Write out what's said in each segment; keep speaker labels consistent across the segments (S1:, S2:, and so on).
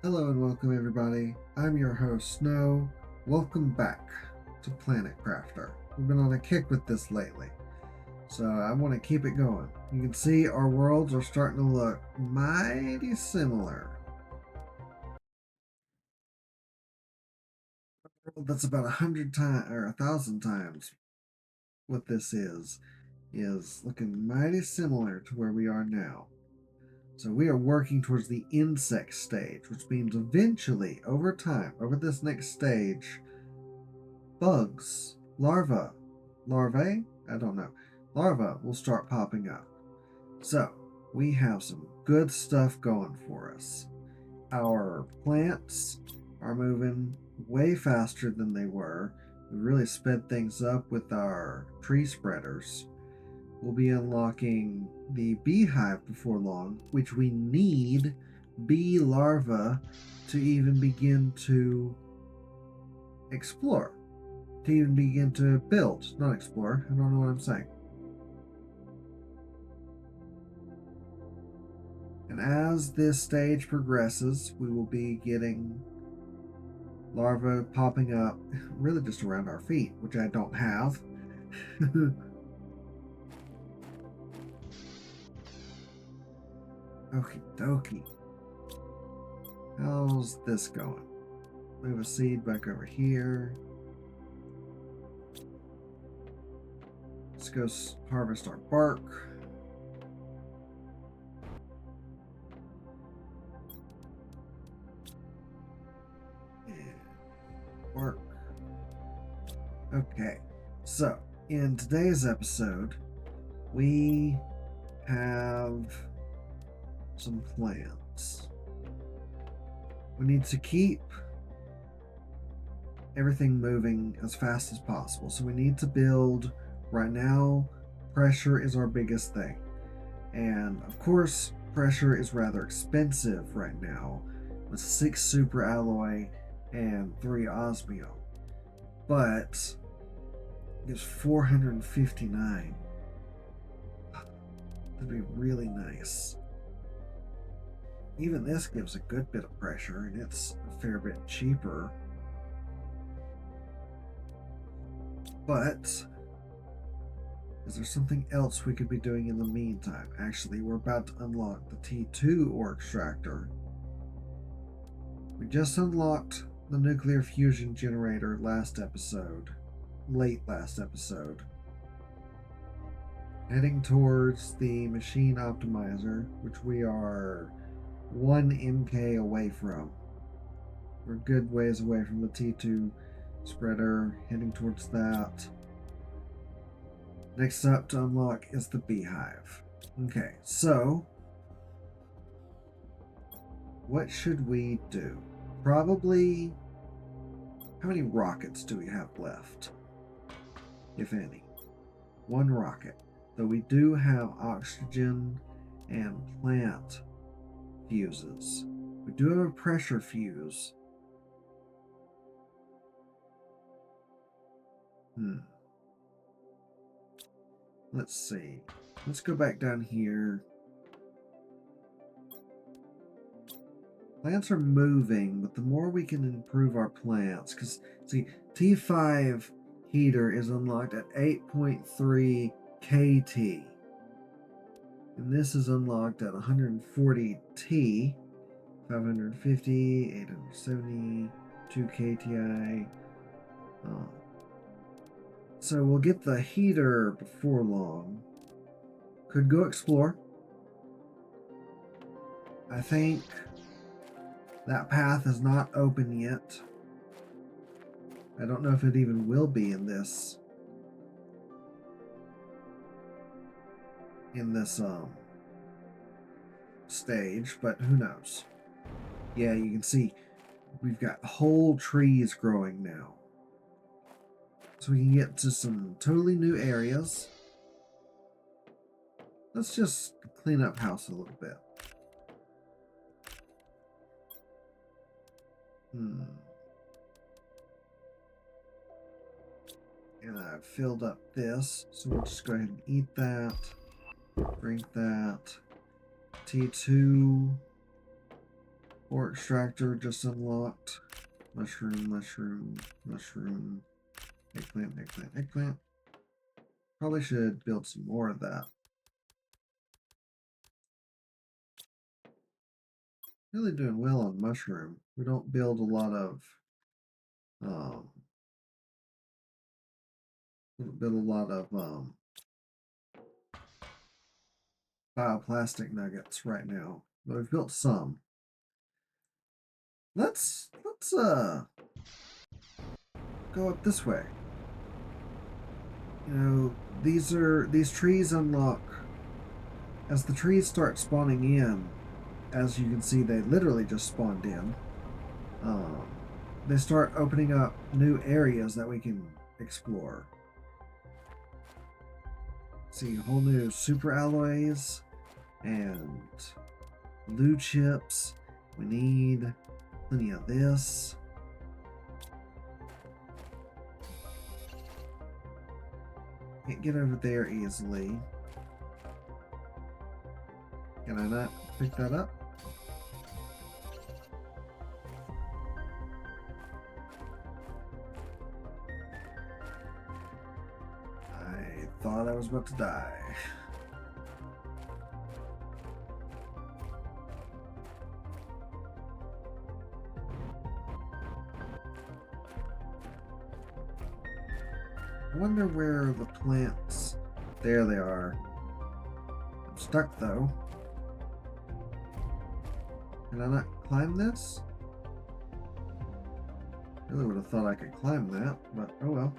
S1: Hello and welcome everybody. I'm your host Snowe. Welcome back to Planet Crafter. We've been on a kick with this lately, so I want to keep it going. You can see our worlds are starting to look mighty similar. That's about 100 times or 1,000 times what this is looking mighty similar to where we are now. So we are working towards the insect stage, which means eventually, over time, over this next stage, bugs, larvae, I don't know, larvae will start popping up. So we have some good stuff going for us. Our plants are moving way faster than they were. We really sped things up with our tree spreaders. We'll be unlocking the beehive before long, which we need bee larvae to even begin to explore, to even begin to build, not explore. I don't know what I'm saying. And as this stage progresses, we will be getting larvae popping up really just around our feet, which I don't have. Okie dokie. How's this going? Move a seed back over here. Let's go harvest our bark. And bark. Okay, so in today's episode, we have some plans. We need to keep everything moving as fast as possible. So we need to build right now. Pressure is our biggest thing. And of course, pressure is rather expensive right now with 6 super alloy and 3 osmium. But it's 459. That'd be really nice. Even this gives a good bit of pressure, and it's a fair bit cheaper. But is there something else we could be doing in the meantime? Actually, we're about to unlock the T2 ore extractor. We just unlocked the nuclear fusion generator late last episode. Heading towards the machine optimizer, which we are 1 MK away from. We're a good ways away from the T2 spreader, heading towards that. Next up to unlock is the beehive. Okay, so what should we do? Probably, how many rockets do we have left? If any. 1 rocket. Though we do have oxygen and plant fuses. We do have a pressure fuse. Let's see. Let's go back down here. Plants are moving, but the more we can improve our plants, because see, T5 heater is unlocked at 8.3 KT. And this is unlocked at 140 T, 550, 870, 2 KTI. So we'll get the heater before long. Could go explore. I think that path is not open yet. I don't know if it even will be in this stage, but who knows. Yeah, you can see we've got whole trees growing now. So we can get to some totally new areas. Let's just clean up house a little bit. And I've filled up this, so we'll just go ahead and eat that, drink that. T2. Ore extractor just unlocked. Mushroom, mushroom, mushroom. Eggplant, eggplant, eggplant. Probably should build some more of that. Really doing well on mushroom. We don't build a lot of um bioplastic nuggets right now. But we've built some. Let's go up this way. You know, these trees unlock as the trees start spawning in. As you can see, they literally just spawned in. They start opening up new areas that we can explore. See whole new super alloys and blue chips. We need plenty of this. Can't get over there easily. Can I not pick that up? I thought I was about to die. I wonder where the plants... There they are. I'm stuck though. Can I not climb this? Really would have thought I could climb that, but oh well.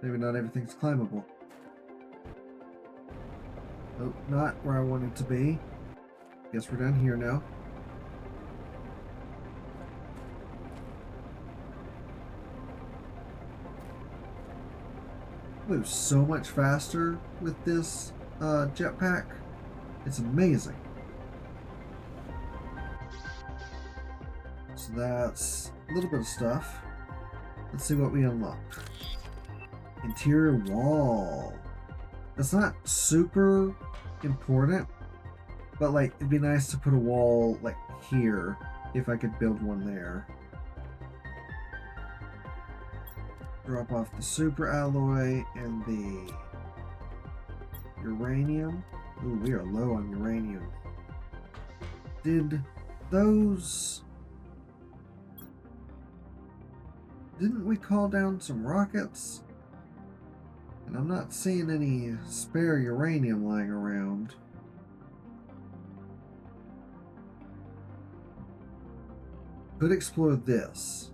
S1: Maybe not everything's climbable. Oh, not where I wanted to be. Guess we're down here now. Move so much faster with this jetpack. It's amazing. So that's a little bit of stuff. Let's see what we unlock. Interior wall. That's not super important, but like it'd be nice to put a wall like here if I could build one there. Drop off the super alloy and the uranium. Ooh, we are low on uranium. Didn't we call down some rockets? And I'm not seeing any spare uranium lying around. Could explore this.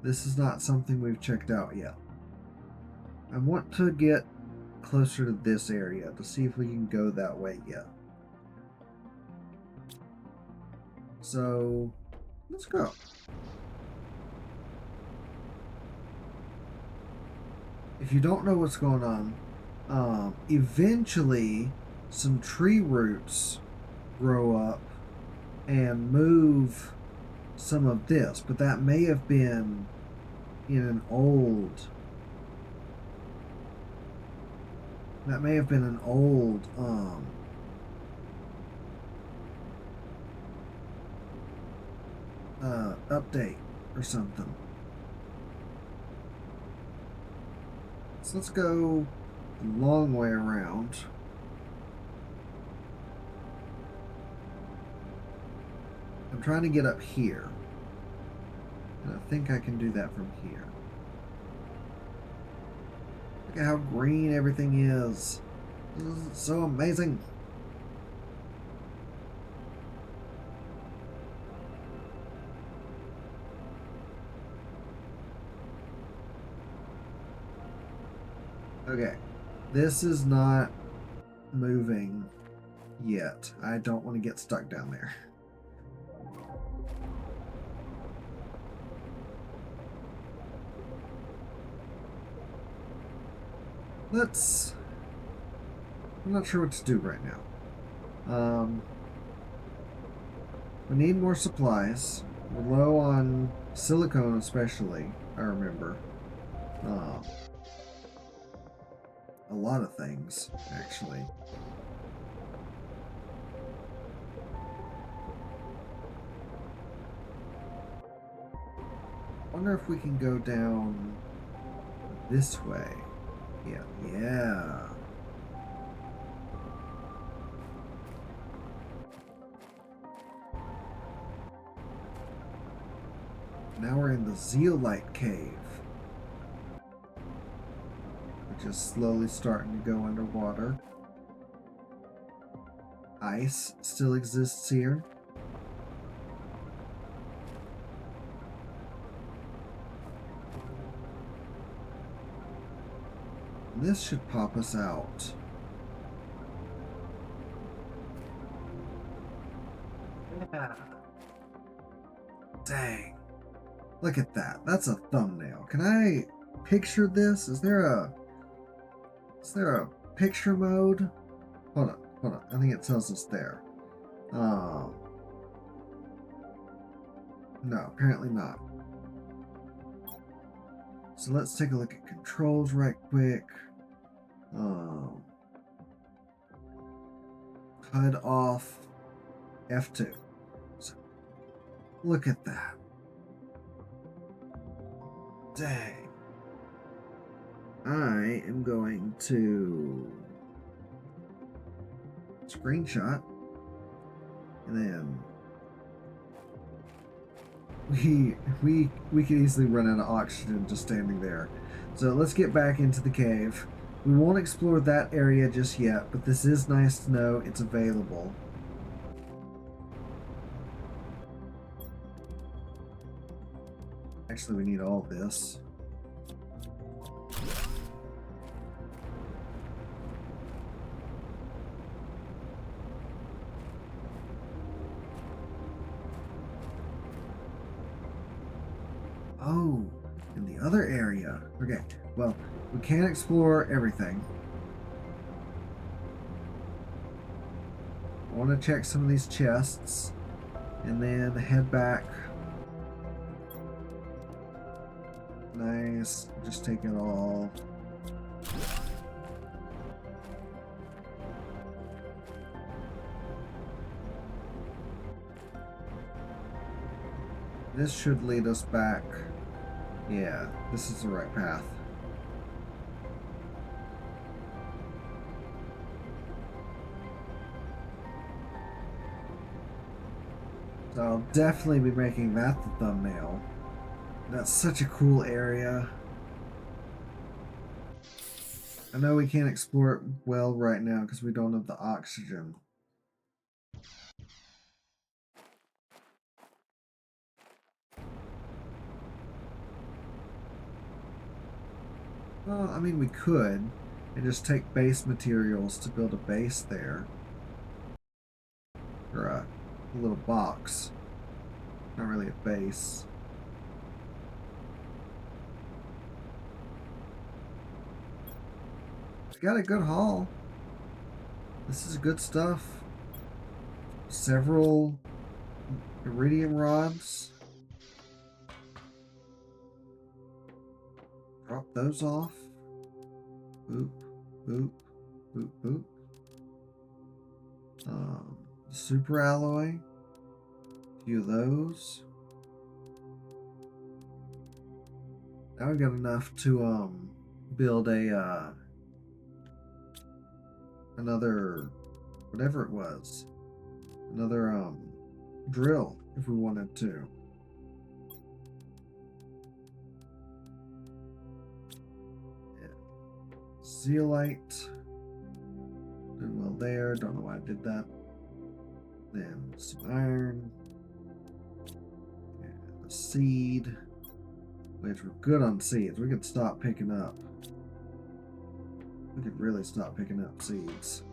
S1: This is not something we've checked out yet. I want to get closer to this area to see if we can go that way yet. So, let's go. If you don't know what's going on, eventually some tree roots grow up and move some of this, but that may have been in an old update or something. So let's go the long way around. I'm trying to get up here. And I think I can do that from here. Look at how green everything is. This is so amazing. Okay. This is not moving yet. I don't want to get stuck down there. I'm not sure what to do right now. We need more supplies. We're low on silicone especially, I remember. A lot of things, actually. wonder if we can go down this way. Yeah, yeah. Now we're in the Zeolite Cave, which is slowly starting to go underwater. Ice still exists here. This should pop us out. Yeah. Dang. Look at that. That's a thumbnail. Can I picture this? Is there a picture mode? Hold on. I think it tells us there. No, apparently not. So let's take a look at controls right quick. HUD off, F2. So look at that. Dang. I am going to screenshot, and then we could easily run out of oxygen just standing there. So let's get back into the cave. We won't explore that area just yet, but this is nice to know it's available. Actually, we need all this. Oh, in the other area. Okay, well, we can't explore everything. I want to check some of these chests and then head back. Nice. Just take it all. This should lead us back. Yeah, this is the right path. So I'll definitely be making that the thumbnail. That's such a cool area. I know we can't explore it well right now because we don't have the oxygen. Well, I mean, we could and just take base materials to build a base there. Or a little box. Not really a base. It's got a good haul. This is good stuff. Several iridium rods. Drop those off. Boop, boop, boop, boop. Super alloy. A few of those. Now we've got enough to build a another whatever it was. Another drill if we wanted to. Zeolite. Doing well there. Don't know why I did that. Then some iron. And a seed. Which we're good on seeds. We could stop picking up. We could really stop picking up seeds.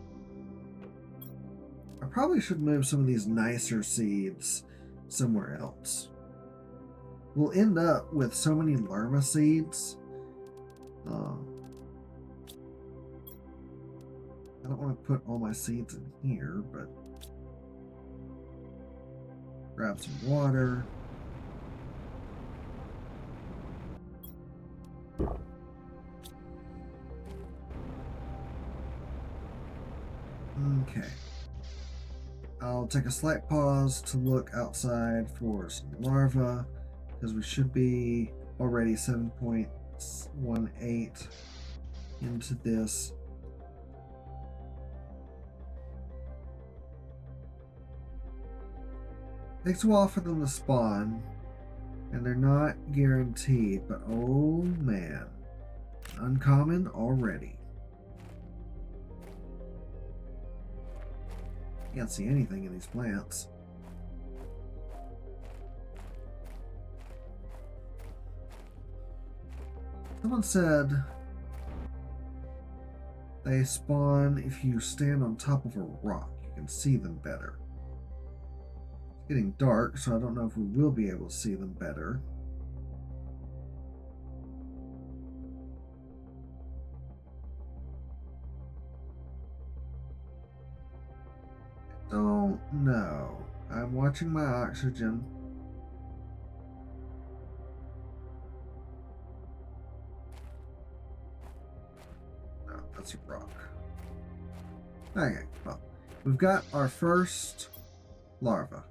S1: I probably should move some of these nicer seeds somewhere else. We'll end up with so many lerma seeds. I don't want to put all my seeds in here, but grab some water. Okay. I'll take a slight pause to look outside for some larvae, because we should be already 7.18 into this. Takes a while for them to spawn, and they're not guaranteed, but oh man, uncommon already. Can't see anything in these plants. Someone said they spawn if you stand on top of a rock. You can see them better. It's getting dark, so I don't know if we will be able to see them better. I don't know. I'm watching my oxygen. No, that's a rock. Okay, well, we've got our first larva.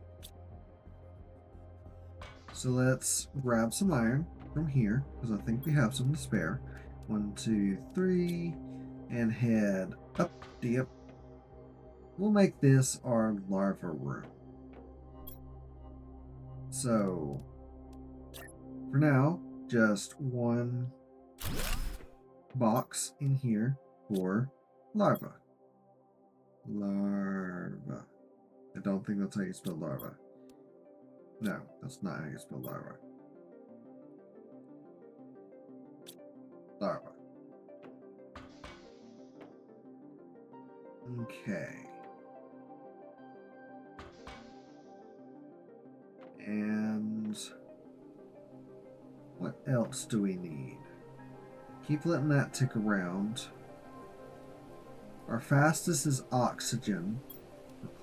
S1: So let's grab some iron from here, because I think we have some to spare. 1, 2, 3, and head up, deep. We'll make this our larva room. So, for now, just one box in here for larva. Larva. I don't think that's how you spell larva. No, that's not how you spell larva. Larva. Okay. And what else do we need? Keep letting that tick around. Our fastest is oxygen.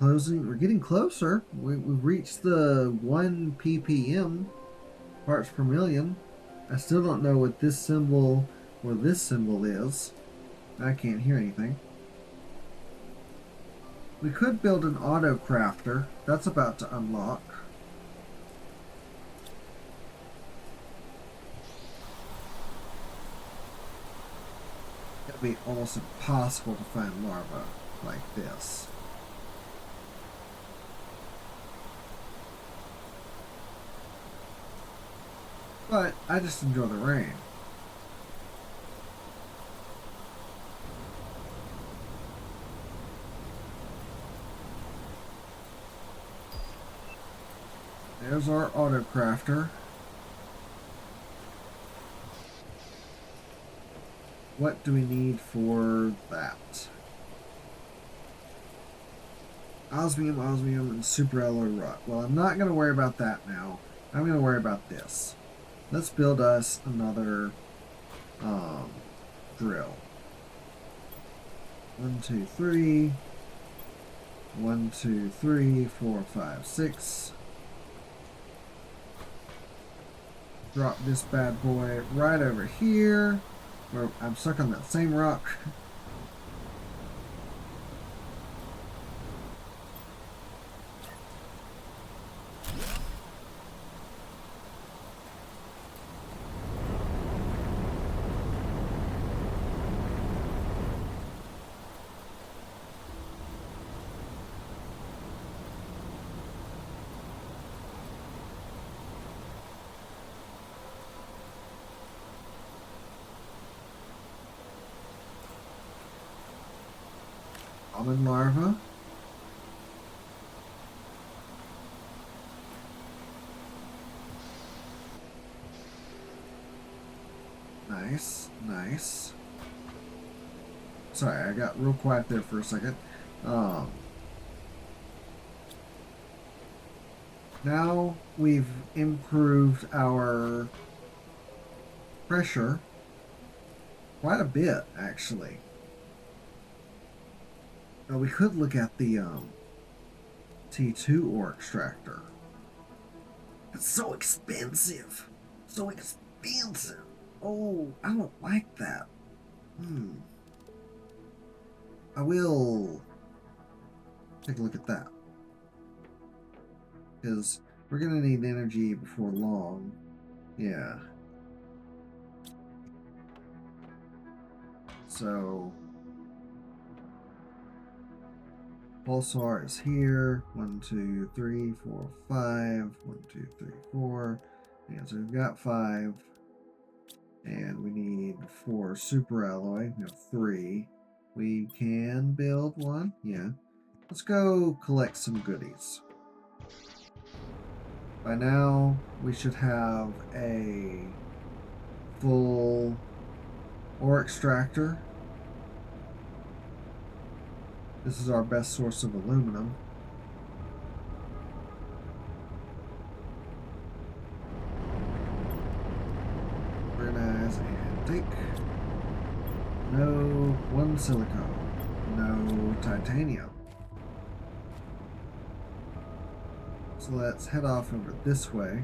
S1: We're getting closer. We've reached the 1 ppm, parts per million. I still don't know what this symbol or this symbol is. I can't hear anything. We could build an auto crafter. That's about to unlock. It'll be almost impossible to find larvae like this. But I just enjoy the rain. There's our auto crafter. What do we need for that? Osmium, osmium, and super alloy rock. Well, I'm not going to worry about that now. I'm going to worry about this. Let's build us another drill. 1, 2, 3. 1, 2, 3, 4, 5, 6. Drop this bad boy right over here. Where I'm stuck on that same rock. Common larva. Nice, nice. Sorry, I got real quiet there for a second. Now we've improved our pressure quite a bit, actually. Now we could look at the T2 ore extractor. It's so expensive. So expensive. Oh, I don't like that. I will take a look at that. Because we're going to need energy before long. Yeah. So pulsar is here. 1, 2, 3, 4, 5. 1, 2, 3, 4. Yeah, so we've got 5. And we need 4 super alloy. We have 3. We can build 1. Yeah. Let's go collect some goodies. By now, we should have a full ore extractor. This is our best source of aluminum. Organize and take. No 1 silicone. No titanium. So let's head off over this way.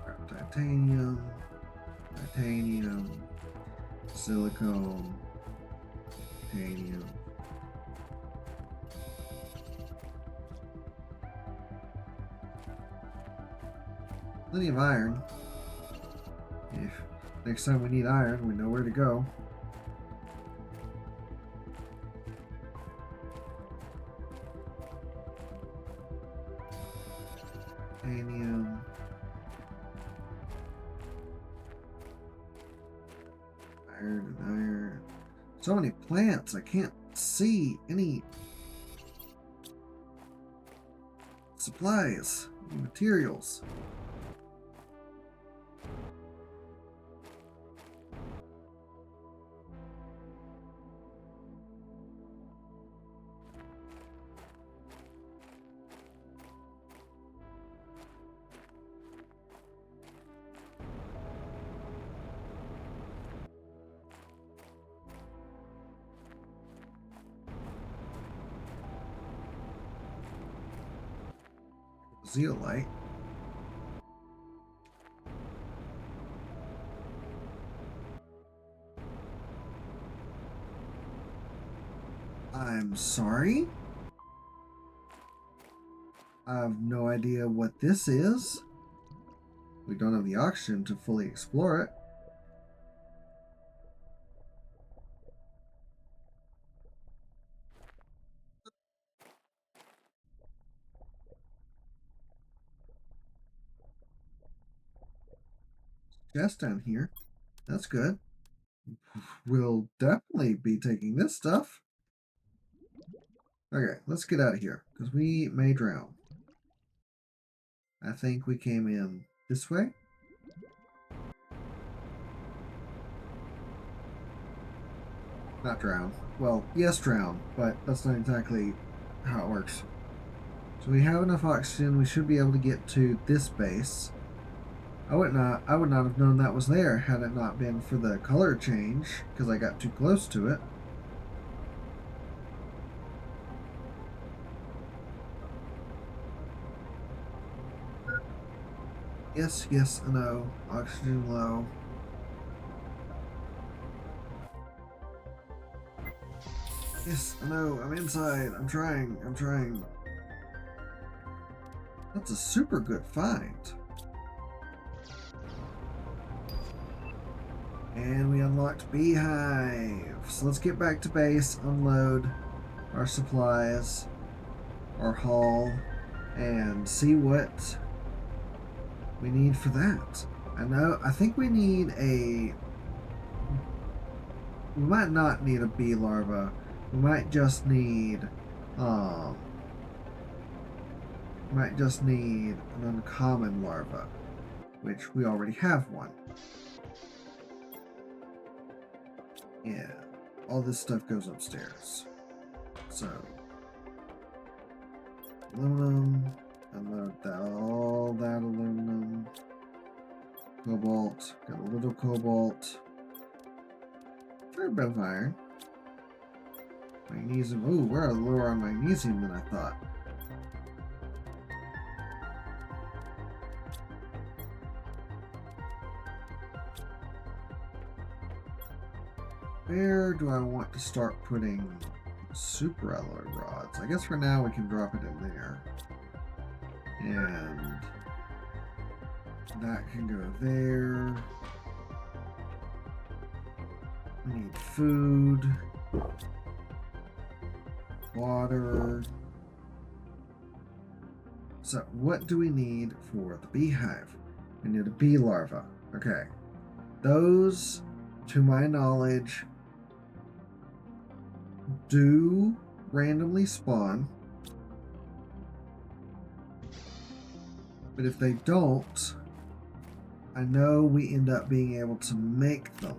S1: Grab titanium, silicone, titanium. Plenty of iron. If next time we need iron, we know where to go. Titanium. Iron and iron. So many plants, I can't see any supplies, any materials. Zeolite. I'm sorry? I have no idea what this is. We don't have the oxygen to fully explore it. Chest down here. That's good. We'll definitely be taking this stuff. Okay, let's get out of here, because we may drown. I think we came in this way. Not drown. Well, yes, drown, but that's not exactly how it works. So we have enough oxygen. We should be able to get to this base. I would not have known that was there had it not been for the color change, because I got too close to it. Yes, I know. Oxygen low. Yes, I know. I'm inside. I'm trying. That's a super good find. And we unlocked Beehive. So let's get back to base, unload our supplies, our haul, and see what we need for that. I think we need we might not need a bee larva. We might just need an uncommon larva, which we already have one. Yeah, all this stuff goes upstairs. So, aluminum, unload all that aluminum. Cobalt, got a little cobalt. Fair bit of iron. Magnesium, ooh, we're lower on magnesium than I thought. Where do I want to start putting super alloy rods? I guess for now we can drop it in there. And that can go there. We need food, water. So what do we need for the beehive? We need a bee larva. Okay. Those, to my knowledge, do randomly spawn. But if they don't, I know we end up being able to make them.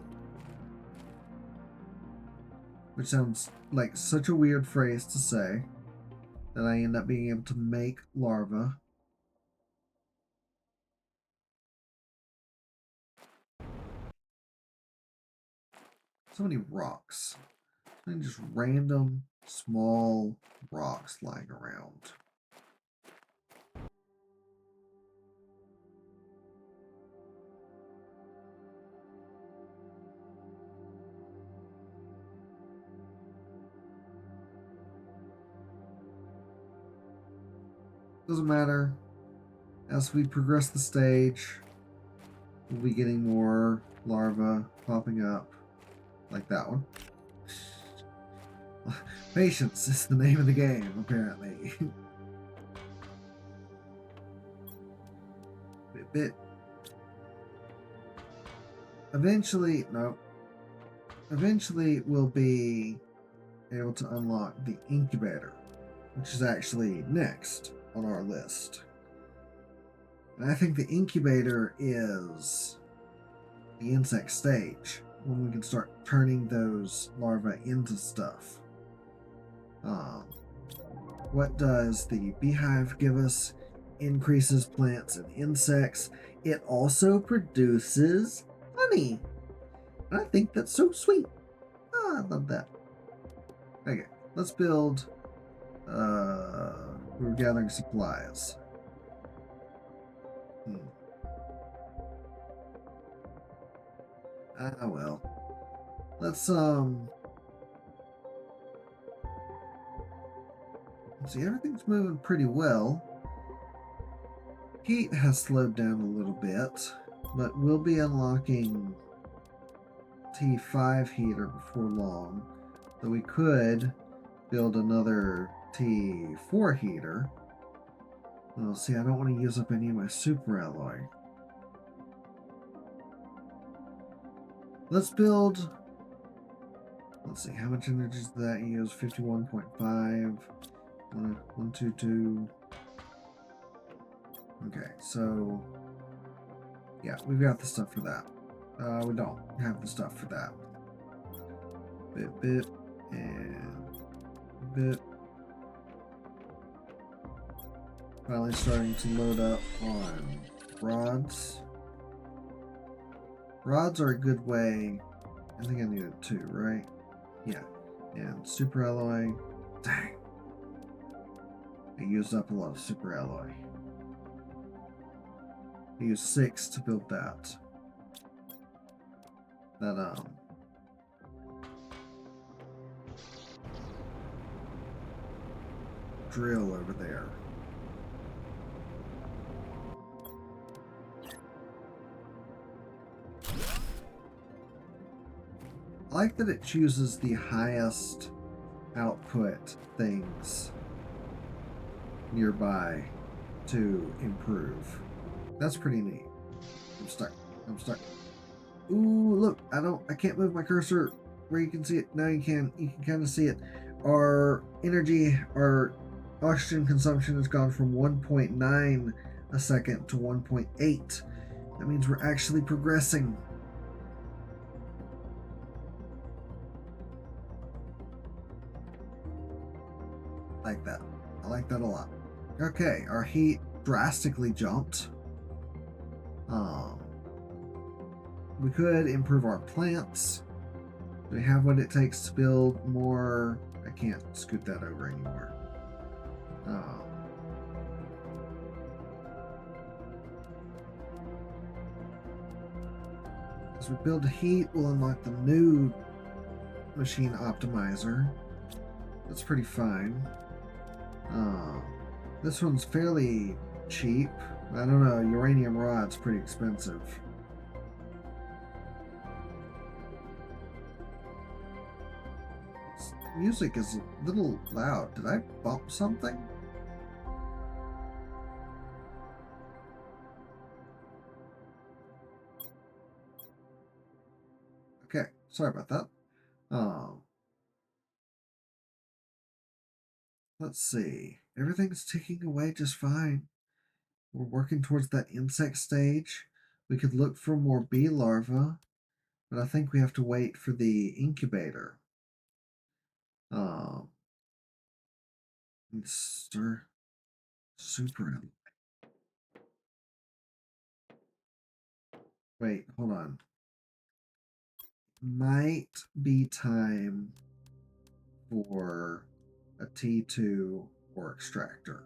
S1: Which sounds like such a weird phrase to say, that I end up being able to make larvae. So many rocks. And just random small rocks lying around. Doesn't matter. As we progress the stage, we'll be getting more larvae popping up, like that one. Patience is the name of the game, apparently. Bit. Eventually, no. Eventually, we'll be able to unlock the incubator, which is actually next on our list. And I think the incubator is the insect stage, when we can start turning those larvae into stuff. What does the beehive give us? Increases plants and insects. It also produces honey. And I think that's so sweet. I love that. Okay, let's build. We're gathering supplies. Well. Let's see, everything's moving pretty well. Heat has slowed down a little bit, but we'll be unlocking T5 heater before long. So we could build another T4 heater. Well, see, I don't want to use up any of my super alloy. Let's build. Let's see, how much energy does that use? 51.5. 122. Okay, so yeah, we've got the stuff for that. We don't have the stuff for that. Bit, and bit. Finally starting to load up on rods. Rods are a good way. I think I needed 2, right? Yeah. And super alloy. Dang. I used up a lot of super alloy. I used 6 to build that. That, drill over there. I like that it chooses the highest output things nearby to improve. That's pretty neat. I'm stuck. Ooh, look, I can't move my cursor where you can see it. Now you can kind of see it. Our oxygen consumption has gone from 1.9 a second to 1.8. That means we're actually progressing. Like that. I like that a lot. Okay, our heat drastically jumped. We could improve our plants. Do we have what it takes to build more? I can't scoot that over anymore. As we build heat, we'll unlock the new machine optimizer. That's pretty fine. This one's fairly cheap. I don't know, uranium rod's pretty expensive. This music is a little loud. Did I bump something? Okay, sorry about that. Let's see. Everything's ticking away just fine. We're working towards that insect stage. We could look for more bee larvae, but I think we have to wait for the incubator. Um, Stir super. Wait, hold on. Might be time for a T2 or extractor.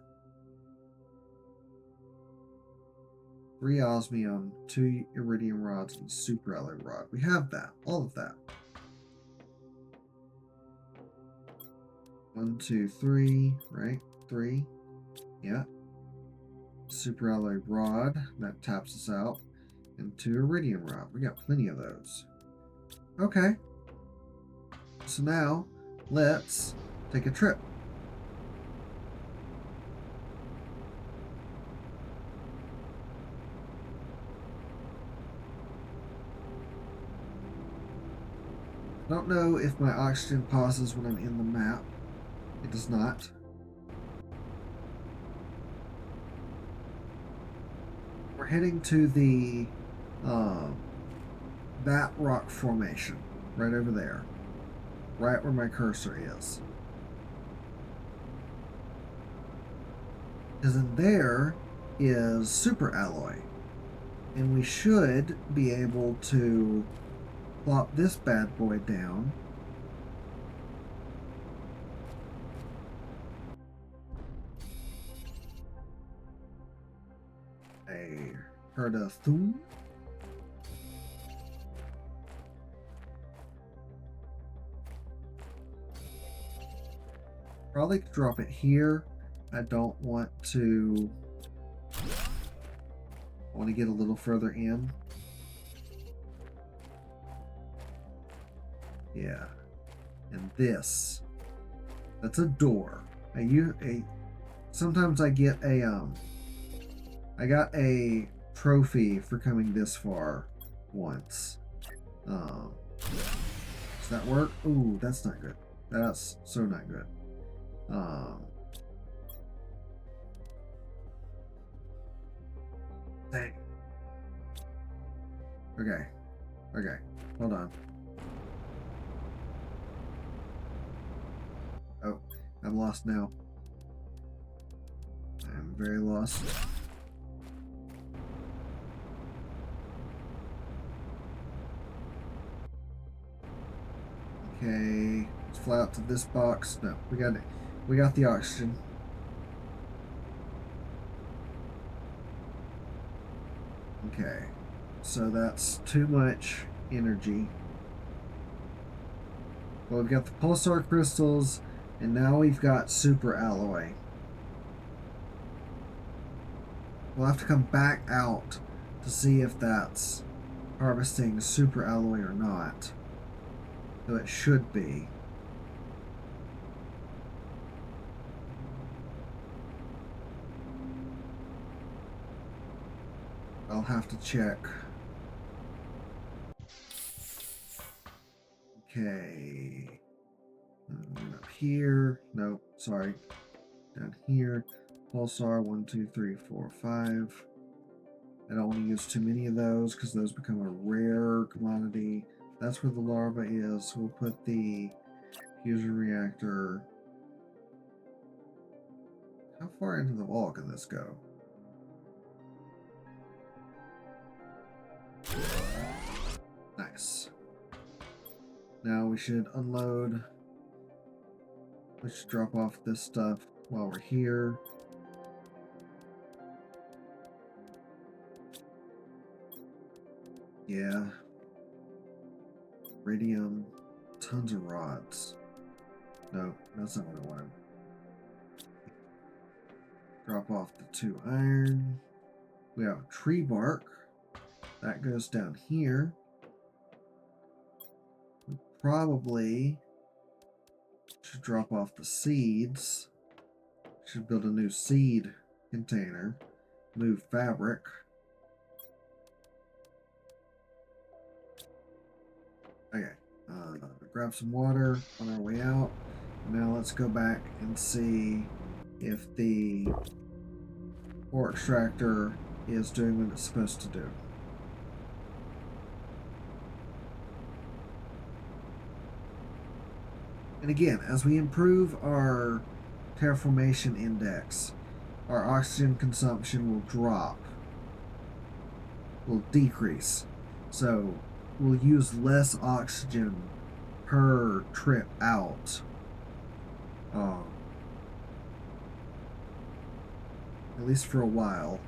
S1: 3 osmium, 2 iridium rods, and super alloy rod. We have that. All of that. 1, 2, 3, right? 3. Yeah. Super alloy rod. That taps us out. And 2 iridium rod. We got plenty of those. Okay. So now, let's take a trip. I don't know if my oxygen pauses when I'm in the map. It does not. We're heading to the Bat Rock Formation, right over there. Right where my cursor is. Because in there is super alloy. And we should be able to plop this bad boy down. I heard a thum. Probably drop it here. I don't want to. I want to get a little further in. Yeah. And this. That's a door. Sometimes I get a I got a trophy for coming this far once. Does that work? Ooh, that's not good. That's so not good. Dang. Okay. Okay. Hold on. Oh, I'm lost now. I'm very lost. Okay, let's fly out to this box. No, we got it. We got the oxygen. Okay, so that's too much energy. Well, we've got the pulsar crystals, and now we've got super alloy. We'll have to come back out to see if that's harvesting super alloy or not. Though it should be. I'll have to check. Okay. Up here. Nope, sorry. Down here. Pulsar 1, 2, 3, 4, 5. I don't want to use too many of those because those become a rare commodity. That's where the larva is. So we'll put the fusion reactor. How far into the wall can this go? Nice. Now we should unload. We should drop off this stuff while we're here. Yeah. Iridium. Tons of rods. No, that's not what I wanted. Drop off the 2 iron. We have tree bark. That goes down here. We probably should drop off the seeds. Should build a new seed container. Move fabric. Okay. Grab some water on our way out. Now let's go back and see if the ore extractor is doing what it's supposed to do. And again, as we improve our terraformation index, our oxygen consumption will drop, will decrease. So we'll use less oxygen per trip out. At least for a while.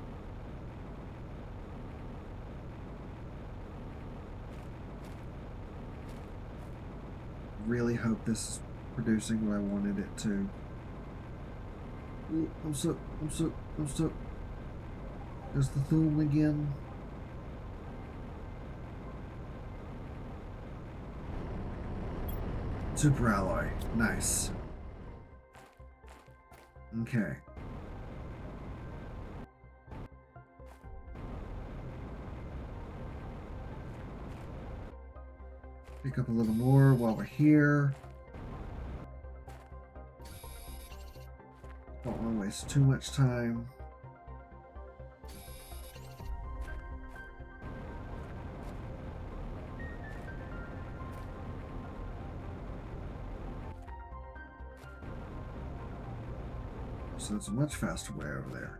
S1: Really hope this is producing what I wanted it to. Ooh, I'm stuck. There's the thumb again. Super alloy. Nice. Okay. Pick up a little more while we're here. Don't want to waste too much time. So it's a much faster way over there.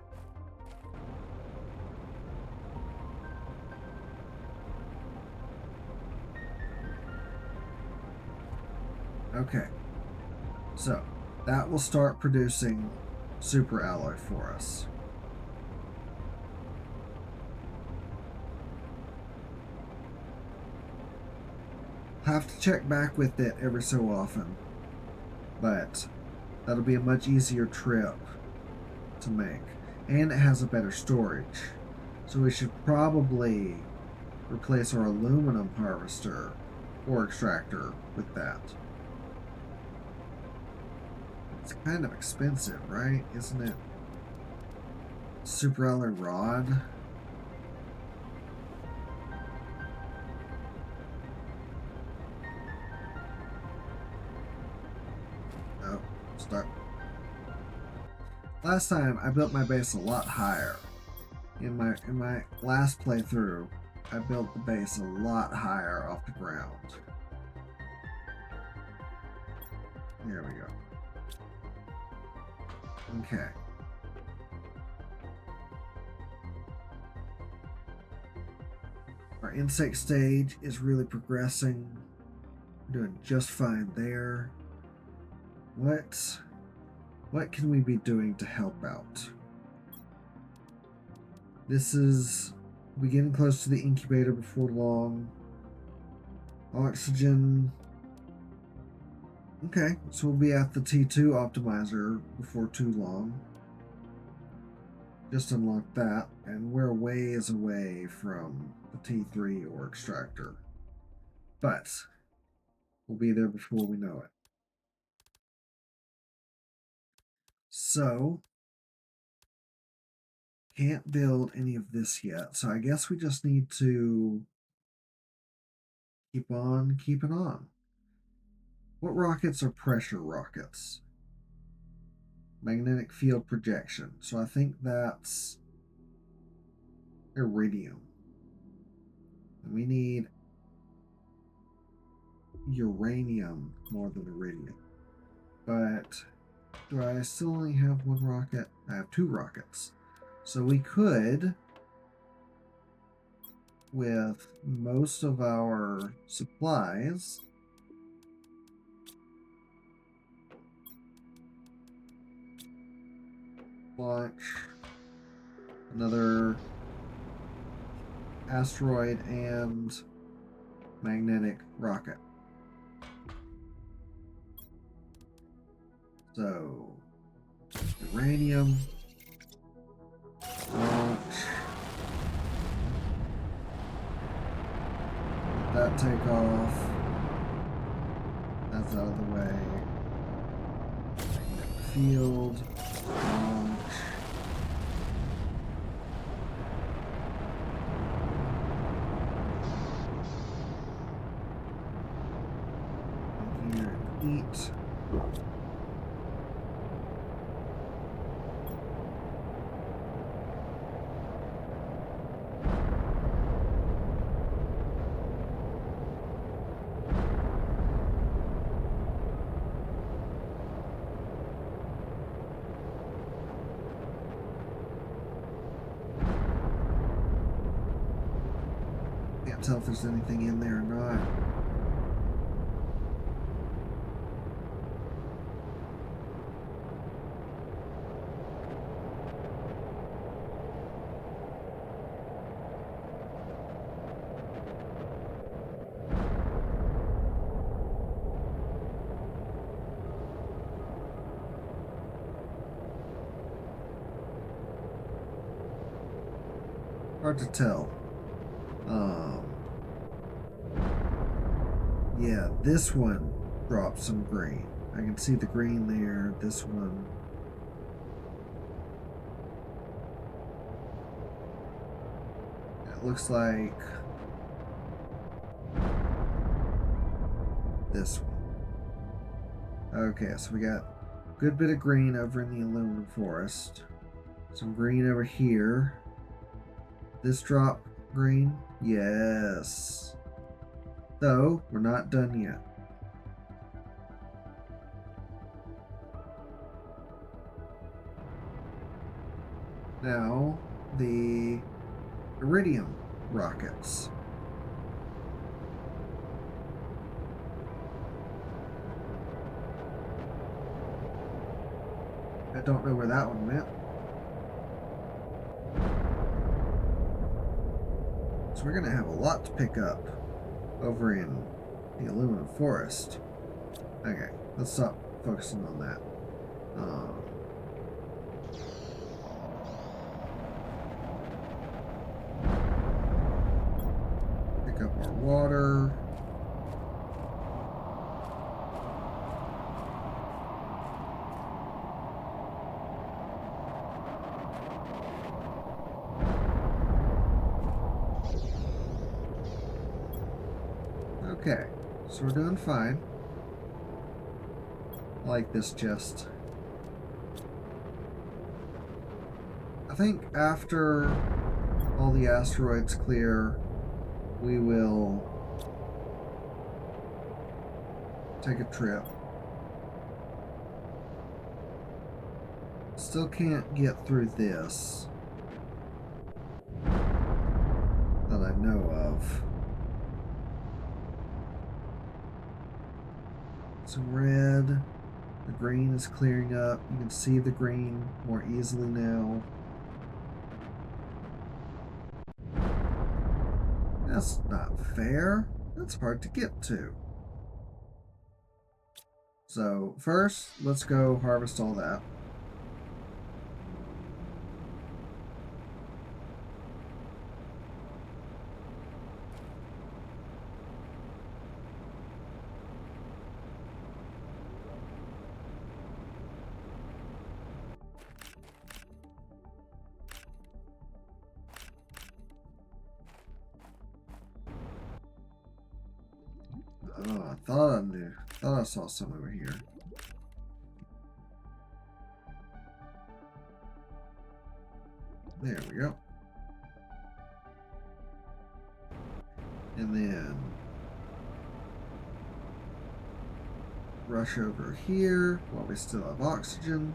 S1: Okay, so that will start producing super alloy for us. Have to check back with it every so often, but that'll be a much easier trip to make. And it has a better storage. So we should probably replace our aluminum harvester or extractor with that. It's kind of expensive, right? Isn't it? Super alloy rod. Oh, start. Last time I built my base a lot higher. In my last playthrough, I built the base a lot higher off the ground. There we go. Okay. Our insect stage is really progressing. We're doing just fine there. What can we be doing to help out? This is we're getting close to the incubator before long. Oxygen. Okay, so we'll be at the T2 optimizer before too long. Just unlock that, and we're a ways away from the T3 ore extractor. But we'll be there before we know it. So, can't build any of this yet, so I guess we just need to keep on keeping on. What rockets are pressure rockets? Magnetic field projection. So I think that's iridium. And we need uranium more than iridium. But do I still only have one rocket? I have 2 rockets. So we could, with most of our supplies, launch another asteroid and magnetic rocket. So, uranium. Launch. Let that take off. That's out of the way. Magnetic field. Launch. Here and eat. Can't tell if there's anything in there or not. Hard to tell. Yeah, this one dropped some green. I can see the green there. This one. It looks like this one. Okay, so we got a good bit of green over in the aluminum forest. Some green over here. This drop green? Yes. Though, we're not done yet. Now, the iridium rockets. I don't know where that one went. So we're going to have a lot to pick up over in the aluminum forest. Okay, let's stop focusing on that. Pick up our water. Okay, so we're doing fine. I like this chest. I think after all the asteroids clear, we will take a trip. Still can't get through this that I know of. Some red. The green is clearing up. You can see the green more easily now. That's not fair. That's hard to get to. So first, let's go harvest all that. Oh, I thought I knew. Thought I saw some over here. There we go. And then rush over here while we still have oxygen.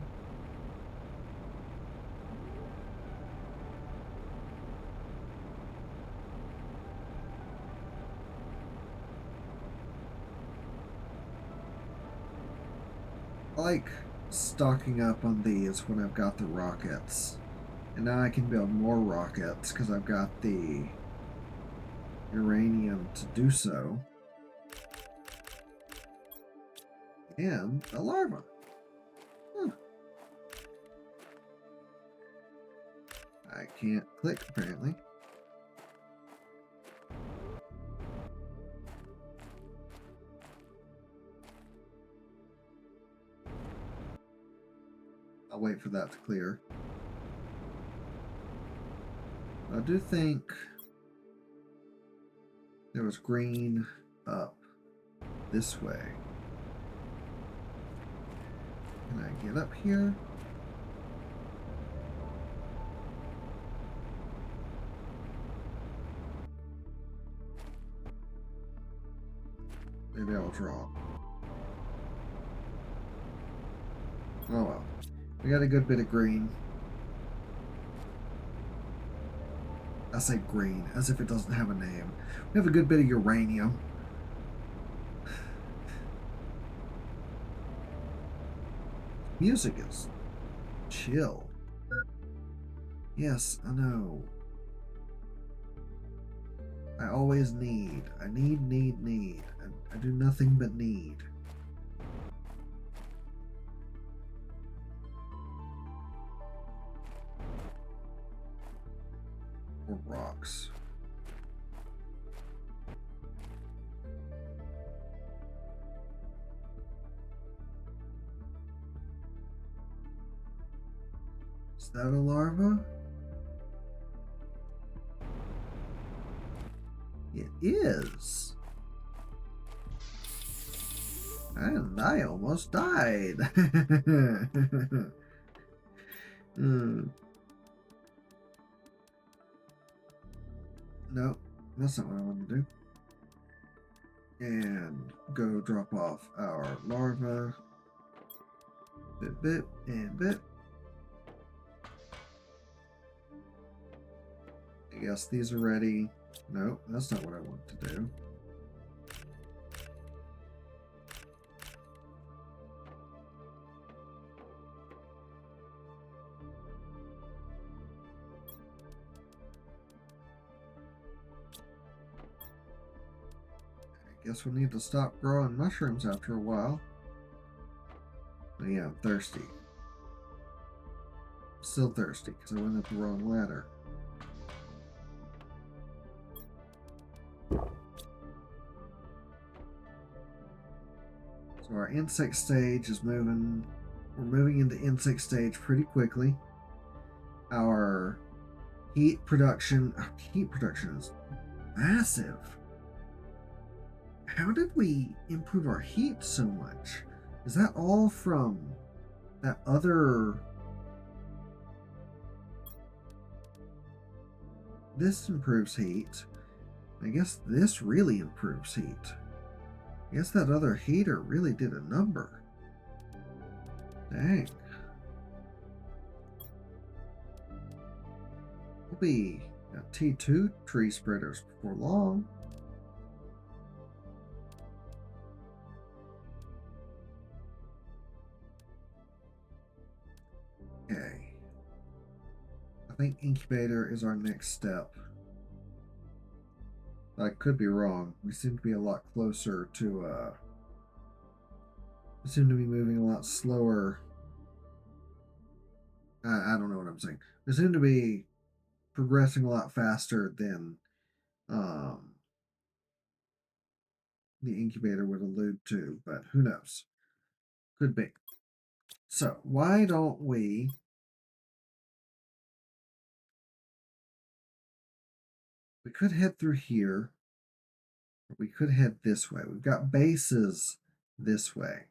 S1: I like stocking up on these when I've got the rockets. And now I can build more rockets because I've got the uranium to do so. And a larva. I can't click, apparently. I'll wait for that to clear. I do think there was green up this way. Can I get up here? Maybe I was wrong. Oh well. We got a good bit of green. I say green, as if it doesn't have a name. We have a good bit of uranium. Music is chill. Yes, I know. I always need. I need. I do nothing but need. Or rocks. Is that a larva? It is. And I almost died. Nope, that's not what I want to do. And go drop off our larva. Bit, and bit. I guess these are ready. Nope, that's not what I want to do. I guess we'll need to stop growing mushrooms after a while. But yeah, I'm thirsty. Still thirsty because I went up the wrong ladder. So our insect stage is moving. We're moving into insect stage pretty quickly. Our heat production is massive. How did we improve our heat so much? Is that all from that other... This improves heat. I guess this really improves heat. I guess that other heater really did a number. Dang. We'll be at T2 tree spreaders before long. Okay. I think incubator is our next step. I could be wrong. We seem to be a lot closer to, we seem to be moving a lot slower. I don't know what I'm saying. We seem to be progressing a lot faster than the incubator would allude to, but who knows? Could be. So, why don't we could head through here, or we could head this way. We've got bases this way.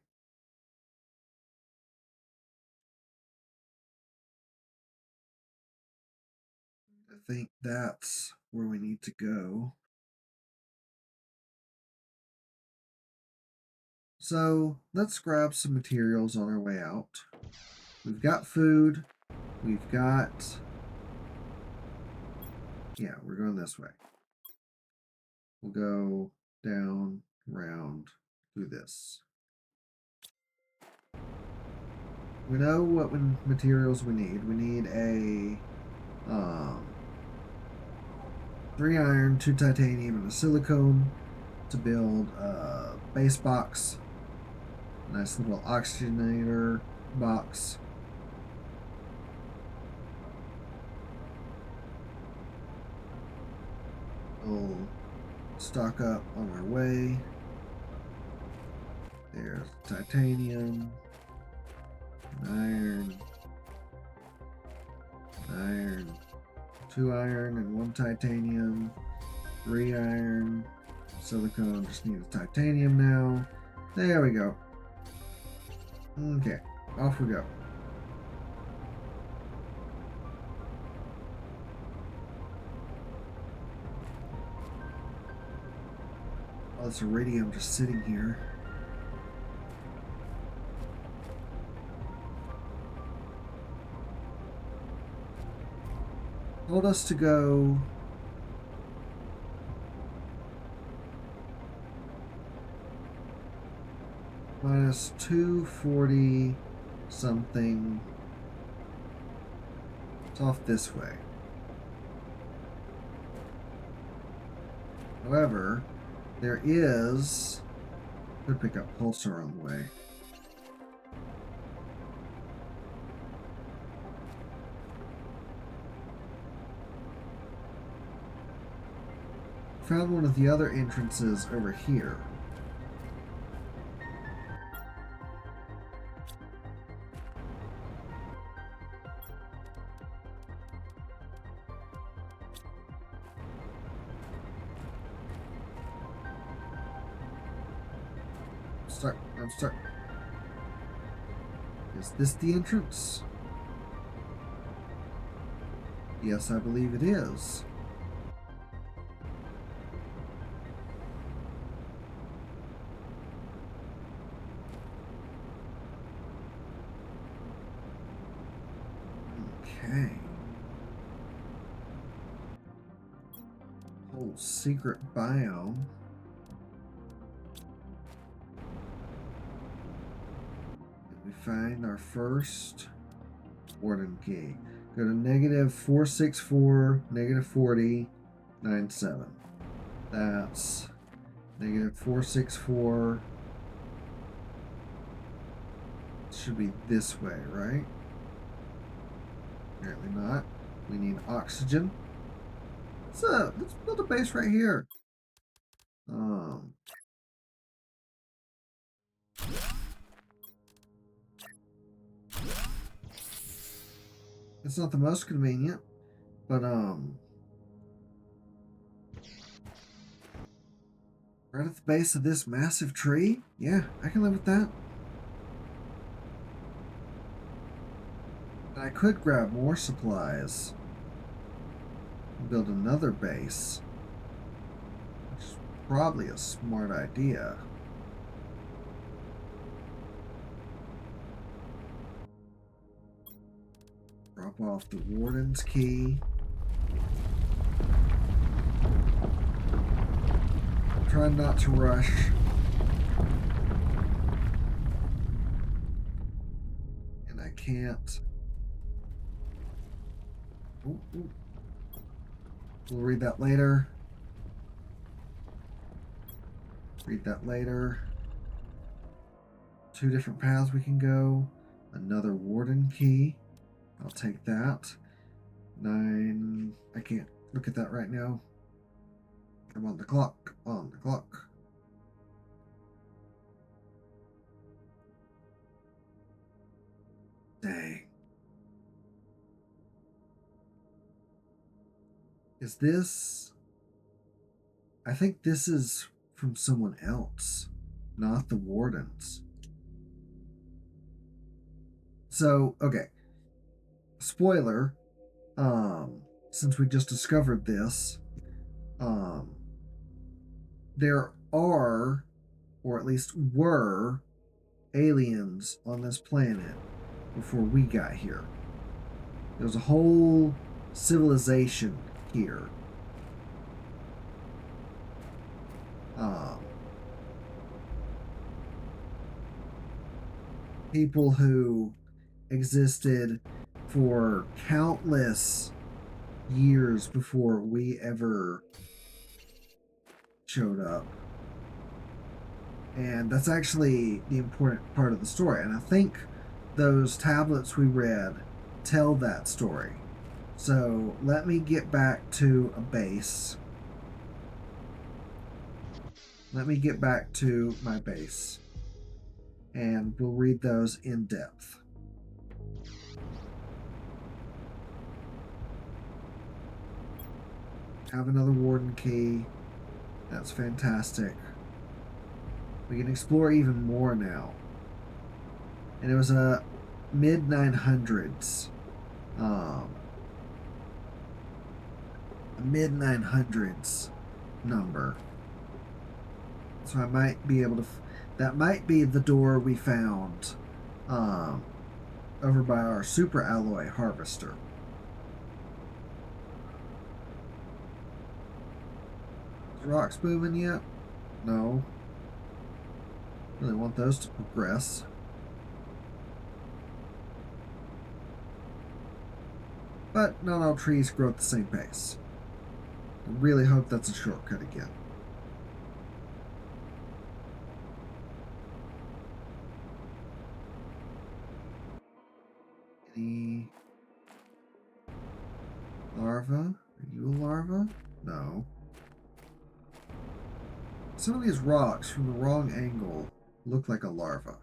S1: I think that's where we need to go. So let's grab some materials on our way out. We've got food. We've got... Yeah, we're going this way. We'll go down, round, through this. We know what materials we need. We need a 3 iron, 2 titanium, and a silicone to build a base box. Nice little oxygenator box. stock up on our way. There's titanium, iron, iron, 2 iron and 1 titanium, 3 iron, silicone. Just need a titanium now. There we go. Okay, off we go. Oh, this iridium just sitting here. Told us to go minus 240 something. It's off this way. However, there is... Could pick up pulsar on the way. Found one of the other entrances over here. I'm stuck. Is this the entrance? Yes, I believe it is. Okay. Whole secret biome. Did we find our first warden key? Go to negative 464, negative 40, 97. That's negative 464. Should be this way, right? Apparently not. We need oxygen. Let's build a base right here. It's not the most convenient, but right at the base of this massive tree? Yeah, I can live with that. I could grab more supplies and build another base, which is probably a smart idea. Drop off the warden's key. Try not to rush. And I can't. Ooh, ooh. We'll read that later. Read that later. 2 different paths we can go. Another warden key. I'll take that. 9. I can't look at that right now. I'm on the clock. On the clock. Dang. Is this... I think this is from someone else, not the wardens. So, okay. Spoiler, since we just discovered this, there are, or at least were, aliens on this planet before we got here. There was a whole civilization here. People who existed for countless years before we ever showed up. And that's actually the important part of the story. And I think those tablets we read tell that story. So let me get back to a base. let me get back to my base and we'll read those in depth. Have another warden key. That's fantastic. We can explore even more now. And it was a mid 900s. A mid 900s number. So I might be able to. That might be the door we found over by our super alloy harvester. Is rocks moving yet? No. Really want those to progress. But not all trees grow at the same pace. I really hope that's a shortcut again. Any larva? Are you a larva? No. Some of these rocks from the wrong angle look like a larva.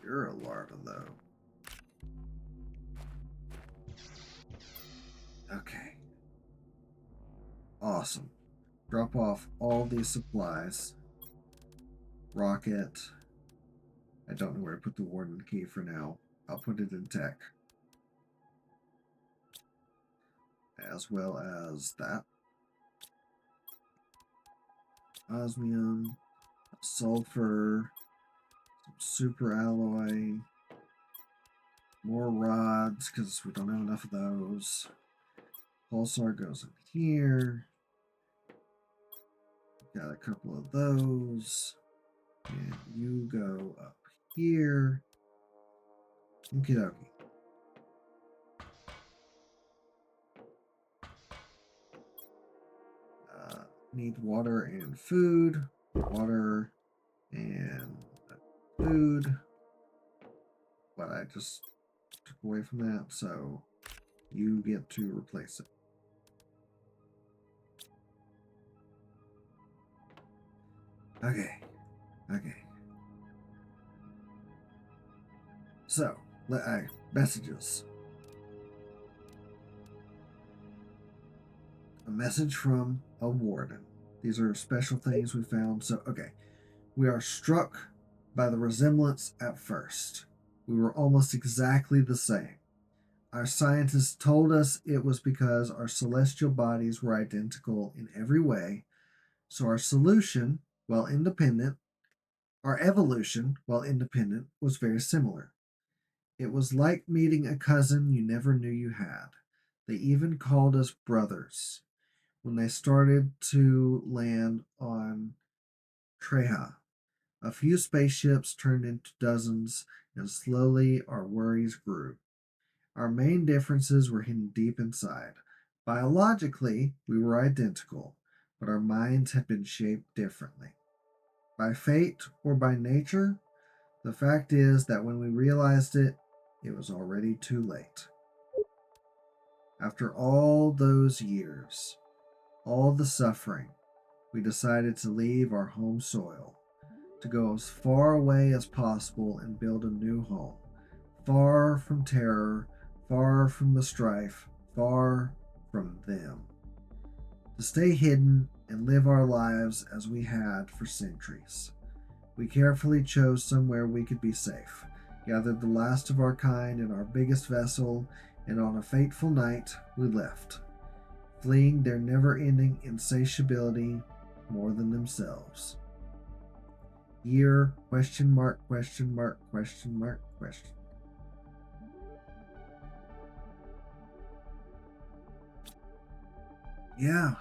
S1: You're a larva, though. Okay. Awesome. Drop off all these supplies. Rocket. I don't know where to put the warden key for now. I'll put it in tech. As well as that. Osmium. Sulfur. Super alloy. More rods, because we don't have enough of those. Pulsar goes in here. Got a couple of those. And you go up here. Okie dokie. Need water and food. Water and food. But I just took away from that, so you get to replace it. Okay. So, messages. A message from a warden. These are special things we found. So, okay. We are struck by the resemblance at first. We were almost exactly the same. Our scientists told us it was because our celestial bodies were identical in every way. So our solution, while independent, our evolution, while independent, was very similar. It was like meeting a cousin you never knew you had. They even called us brothers when they started to land on Treha. A few spaceships turned into dozens, and slowly our worries grew. Our main differences were hidden deep inside. Biologically, we were identical, but our minds had been shaped differently. By fate or by nature, the fact is that when we realized it, it was already too late. After all those years, all the suffering, we decided to leave our home soil, to go as far away as possible and build a new home, far from terror, far from the strife, far from them. To stay hidden and live our lives as we had for centuries. We carefully chose somewhere we could be safe, gathered the last of our kind in our biggest vessel, and on a fateful night we left, fleeing their never-ending insatiability more than themselves. Year, question mark, question mark, question mark, question. Yeah,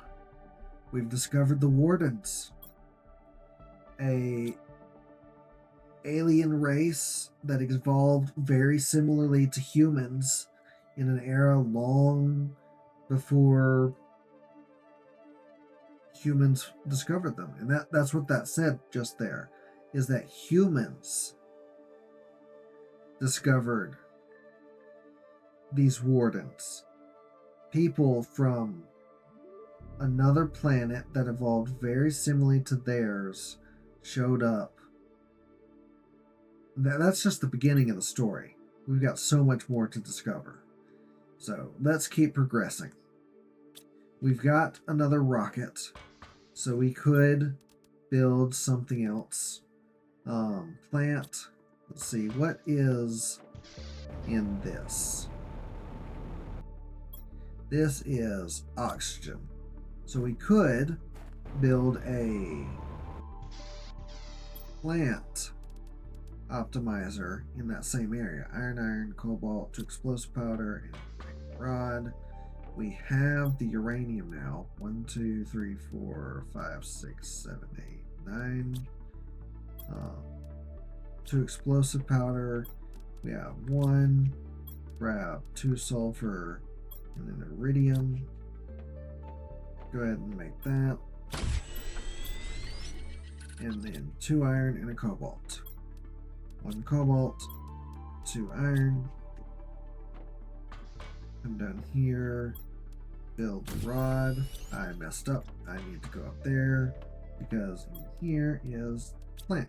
S1: we've discovered the Wardens. A alien race that evolved very similarly to humans in an era long before humans discovered them. And that's what that said just there, is that humans discovered these Wardens. People from another planet that evolved very similarly to theirs showed up. That's just the beginning of the story. We've got so much more to discover. So let's keep progressing. We've got another rocket, so we could build something else. Plant. Let's see, what is in this? This is oxygen. So we could build a plant optimizer in that same area. Iron, cobalt, to explosive powder, and rod. We have the uranium now. 1, 2, 3, 4, 5, 6, 7, 8, 9. To explosive powder, we have 1. Grab 2 sulfur and then iridium. Go ahead and make that. And then 2 iron and a cobalt. 1 cobalt, 2 iron. Come down here, build the rod. I messed up. I need to go up there because in here is plant.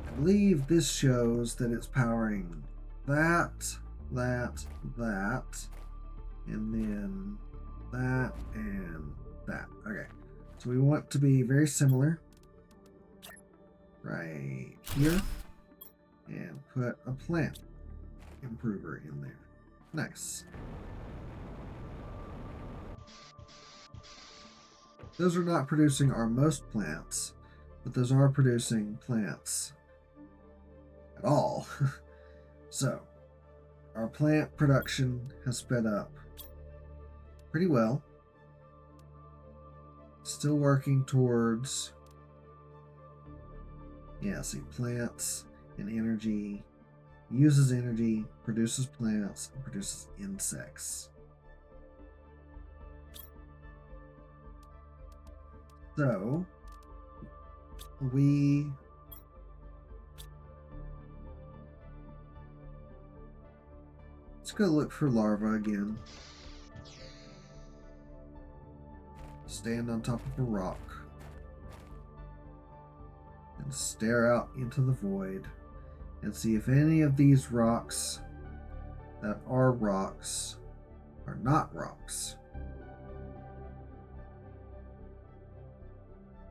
S1: I believe this shows that it's powering that, and then that and that. Okay, so we want to be very similar right here and put a plant improver in there. Nice. Those are not producing our most plants, but those are producing plants at all. So our plant production has sped up pretty well. Still working towards, yeah, see, plants and energy. Uses energy, produces plants, and produces insects. So let's go look for larvae again. Stand on top of a rock and stare out into the void and see if any of these rocks that are rocks are not rocks.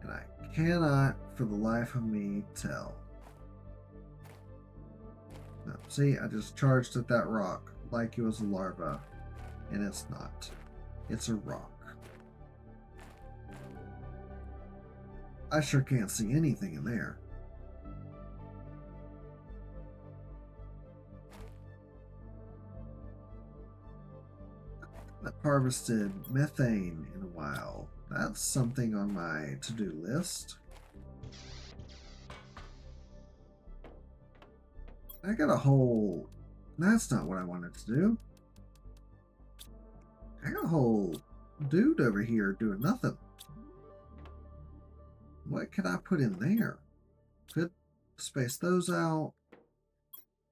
S1: And I cannot for the life of me tell. No, see, I just charged at that rock like it was a larva, and it's not. It's a rock. I sure can't see anything in there. I haven't harvested methane in a while. That's something on my to-do list. I got a whole... That's not what I wanted to do. I got a whole dude over here doing nothing. What could I put in there? Could space those out.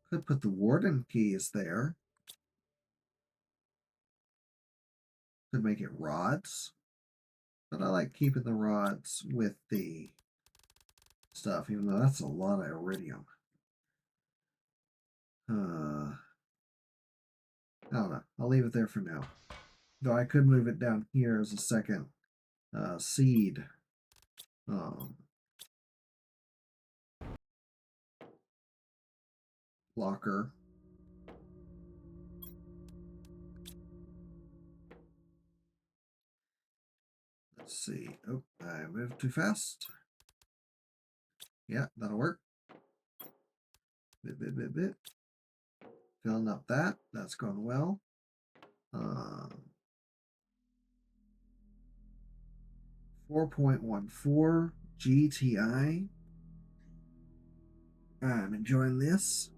S1: Could put the warden keys there. Could make it rods. But I like keeping the rods with the stuff, even though that's a lot of iridium. I don't know. I'll leave it there for now. Though I could move it down here as a second seed. Locker. Let's see. Oh, I moved too fast. Yeah, that'll work. Bit. Filling up that. That's going well. 4.14 GTI. I'm enjoying this.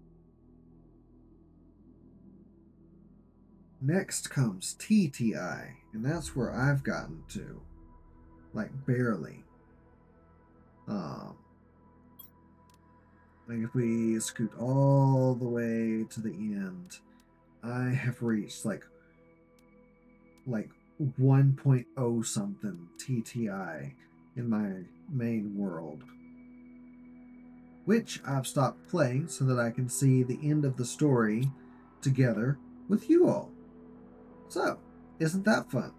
S1: Next comes TTI, and that's where I've gotten to. Like, barely. Like, if we scoot all the way to the end, I have reached like 1.0 something TTI in my main world, which I've stopped playing so that I can see the end of the story together with you all. So, isn't that fun?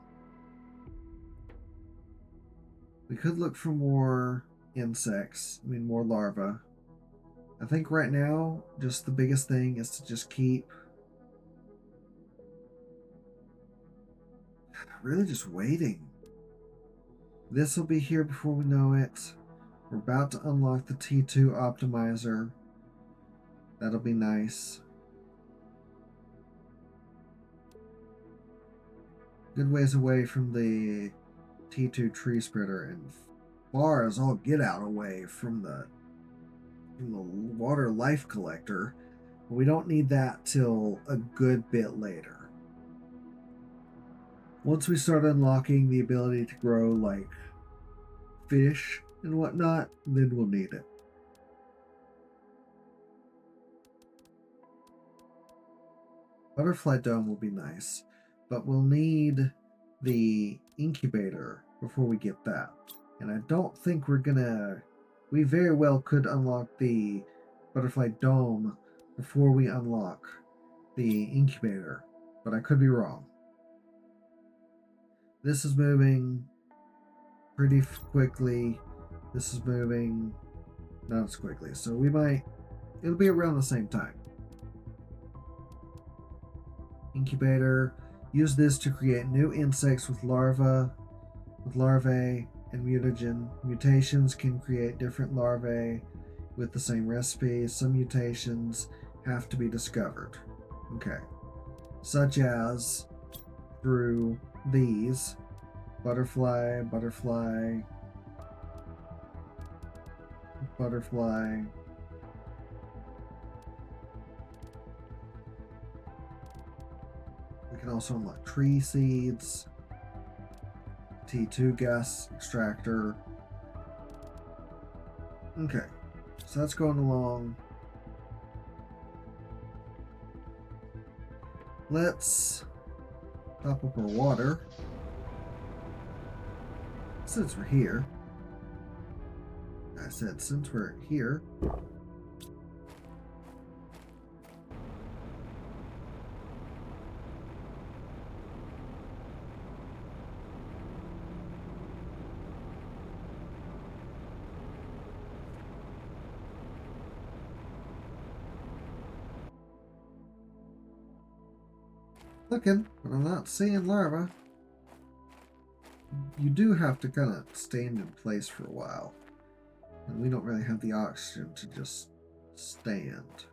S1: We could look for more insects, more larvae. I think right now, just the biggest thing is to just keep really just waiting. This will be here before we know it. We're about to unlock the T2 optimizer. That'll be nice. Good ways away from the T2 tree spreader and far as all get out away from the water life collector. But we don't need that till a good bit later. Once we start unlocking the ability to grow like fish and whatnot, then we'll need it. Butterfly dome will be nice, but we'll need the incubator before we get that. And I don't think we're gonna. We very well could unlock the butterfly dome before we unlock the incubator, but I could be wrong. This is moving pretty quickly. This is moving not as quickly, so we might. It'll be around the same time. Incubator. Use this to create new insects with larvae and mutagen. Mutations can create different larvae with the same recipe. Some mutations have to be discovered. Okay. Such as through these butterfly, butterfly, butterfly. We can also unlock tree seeds, T2 gas extractor. Okay, so that's going along. Let's top up our water. Since we're here. I said since we're here. Looking, but I'm not seeing larvae. You do have to kind of stand in place for a while. And we don't really have the oxygen to just stand.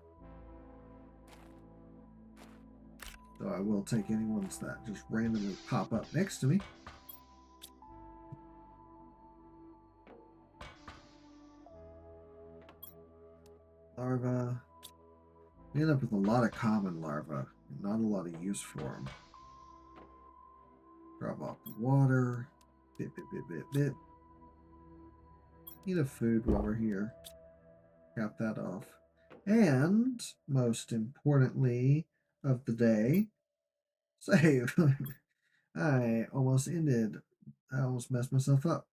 S1: So I will take any ones that just randomly pop up next to me. Larvae. We end up with a lot of common larvae, and not a lot of use for them. Drop off the water. Bit, bit, bit, bit, bit. Eat a food while we're here. Cap that off. And, most importantly of the day, save. I almost messed myself up.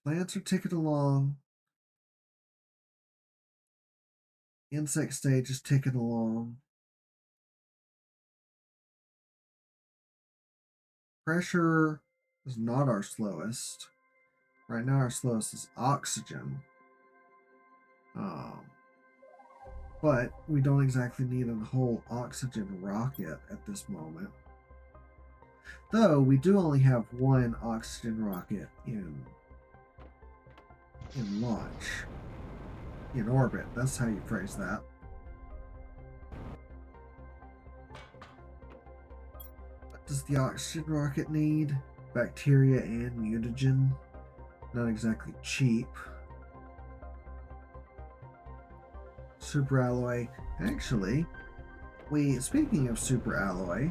S1: Plants are ticking along. Insect stage is ticking along. Pressure is not our slowest. Right now our slowest is oxygen. But we don't exactly need a whole oxygen rocket at this moment. Though we do only have one oxygen rocket in launch. In orbit, that's how you phrase that. What does the oxygen rocket need? Bacteria and mutagen. Not exactly cheap. Super alloy. Actually, speaking of super alloy,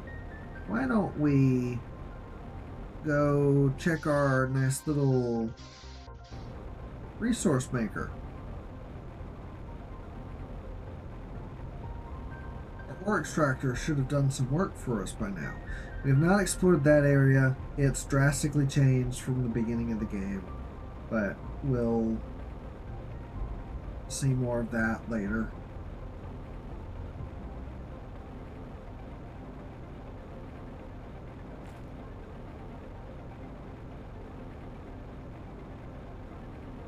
S1: why don't we go check our nice little resource maker? ore extractor should have done some work for us by now. We have not explored that area. It's drastically changed from the beginning of the game, but we'll see more of that later.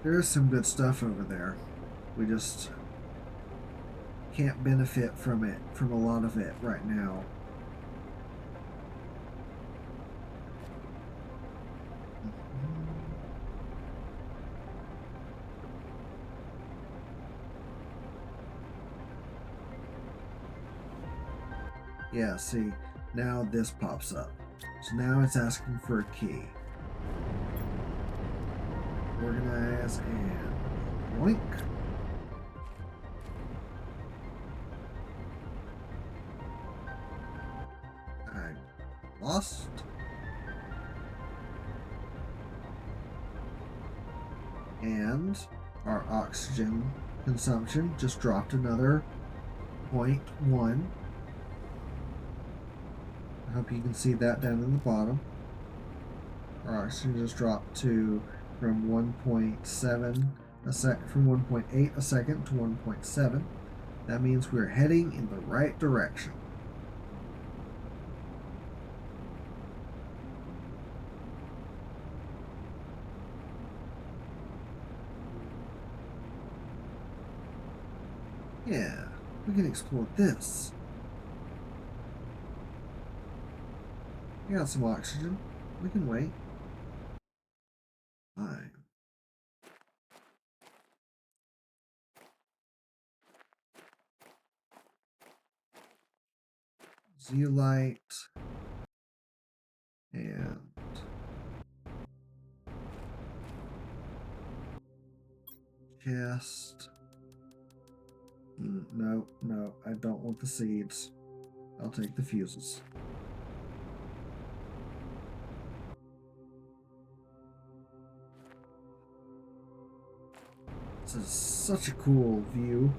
S1: There is some good stuff over there. We just can't benefit from a lot of it right now. Yeah, see, now this pops up. So now it's asking for a key. Organize and boink. I lost. And our oxygen consumption just dropped another 0.1. I hope you can see that down in the bottom. Our oxygen just dropped to from 1.7 a sec from 1.8 a second to 1.7. That means we're heading in the right direction. Yeah, we can explore this. We got some oxygen. We can wait. Fine. Zeolite. And chest. No, no, I don't want the seeds. I'll take the fuses. This is such a cool view.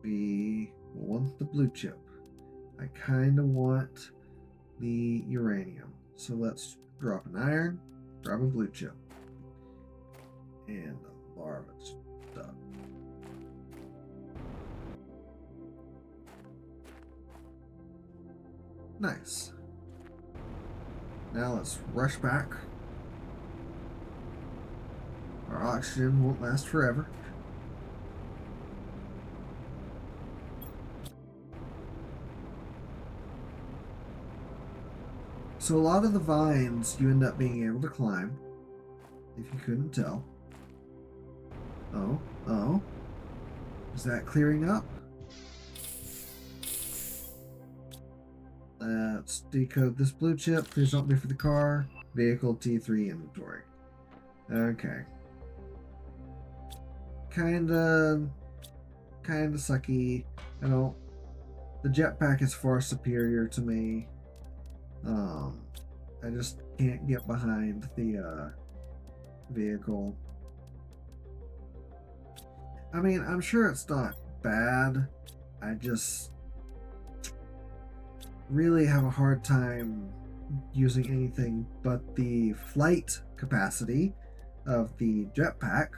S1: We want the blue chip. I kind of want the uranium. So let's drop an iron, grab a blue chip. And the larva's done. Nice. Now let's rush back. Our oxygen won't last forever. So a lot of the vines you end up being able to climb, if you couldn't tell. Oh. Is that clearing up? Let's decode this blue chip. Please don't be for the car. Vehicle T3 inventory. Okay. Kinda sucky. The jetpack is far superior to me. I just can't get behind the vehicle. I mean, I'm sure it's not bad. I just really have a hard time using anything but the flight capacity of the jetpack.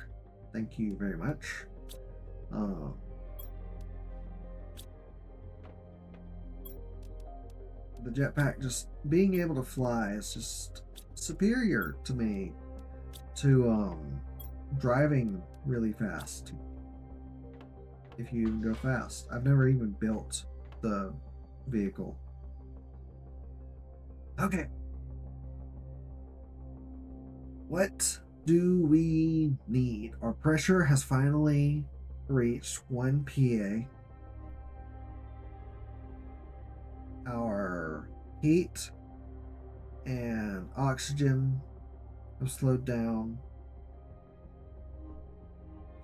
S1: Thank you very much. The jetpack, just being able to fly is just superior to me to driving really fast. If you go fast. I've never even built the vehicle. Okay. What do we need? Our pressure has finally reached 1 PA. Our heat and oxygen have slowed down.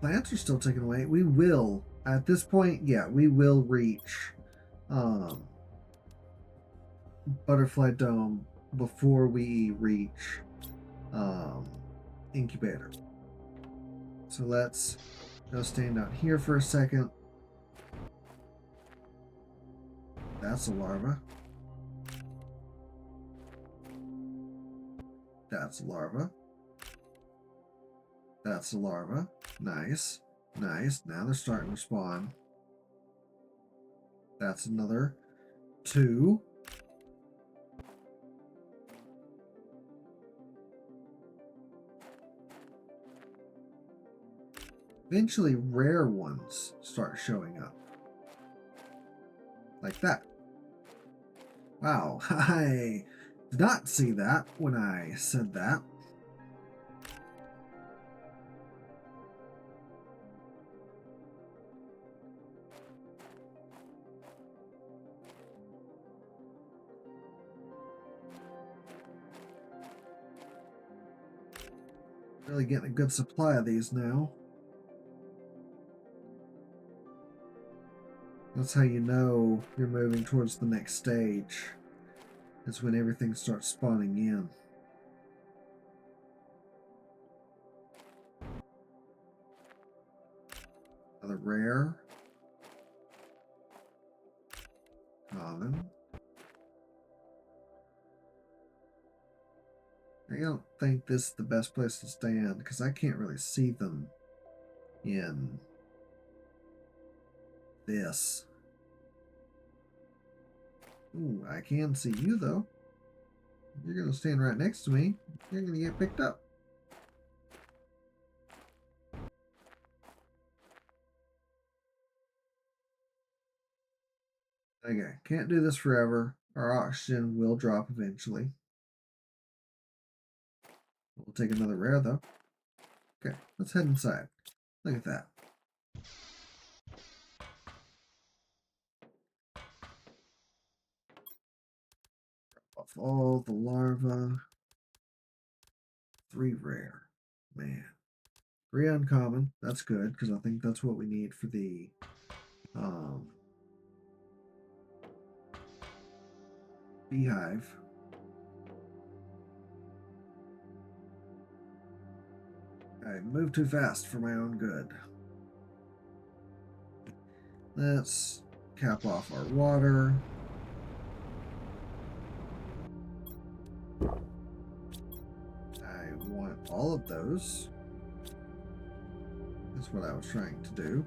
S1: Plants are still taken away. We will, at this point, yeah, we will reach Butterfly Dome before we reach incubator. So let's go stand out here for a second. That's a larva. That's a larva. That's a larva. Nice. Nice. Now they're starting to spawn. That's another 2. Eventually, rare ones start showing up. Like that. Wow, I did not see that when I said that. Really getting a good supply of these now. That's how you know you're moving towards the next stage. Is when everything starts spawning in. Another rare. Common. I don't think this is the best place to stand because I can't really see them in this. Ooh, I can see you though. You're going to stand right next to me. You're going to get picked up. Okay, can't do this forever. Our oxygen will drop eventually. We'll take another rare though. Okay, let's head inside. Look at that. Off all the larvae. 3 rare. Man. 3 uncommon. That's good, because I think that's what we need for the beehive. I moved too fast for my own good. Let's cap off our water. I want all of those. That's what I was trying to do.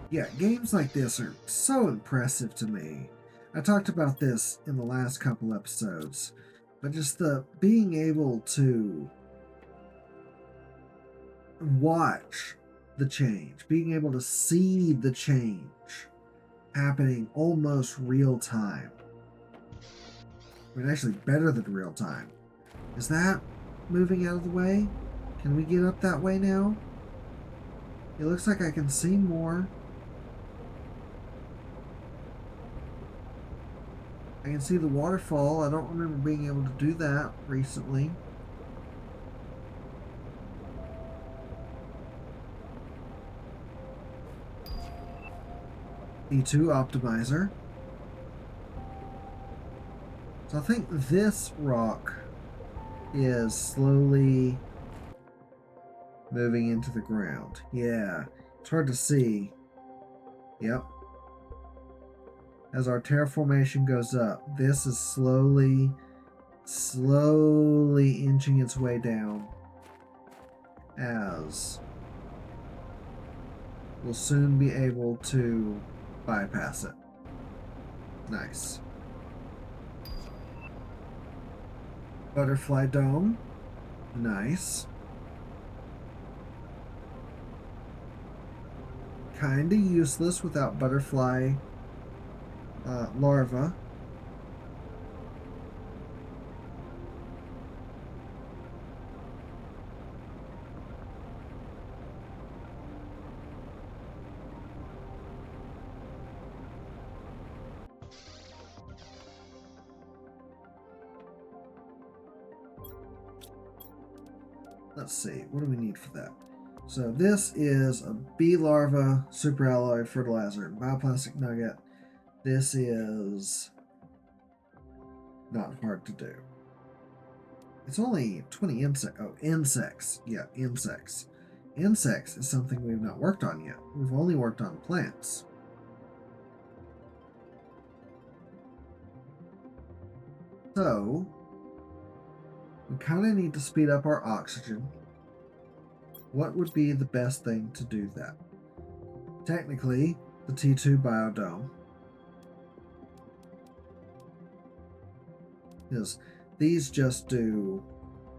S1: Yeah, games like this are so impressive to me. I talked about this in the last couple episodes, but just the being able to watch the change, being able to see the change happening almost real time. I mean, actually better than real time. Is that moving out of the way? Can we get up that way now? It looks like I can see more. I can see the waterfall. I don't remember being able to do that recently. E2 optimizer. So I think this rock is slowly moving into the ground. Yeah, it's hard to see. Yep. As our terraformation goes up, this is slowly inching its way down as we'll soon be able to bypass it. Nice. Butterfly dome. Nice. Kinda useless without butterfly larva. Let's see, what do we need for that? So this is a bee larva super alloy fertilizer bioplastic nugget. This is not hard to do. It's only 20 insects. Oh, insects. Yeah, insects. Insects is something we've not worked on yet. We've only worked on plants. So, we kind of need to speed up our oxygen. What would be the best thing to do that? Technically, the T2 biodome is these just do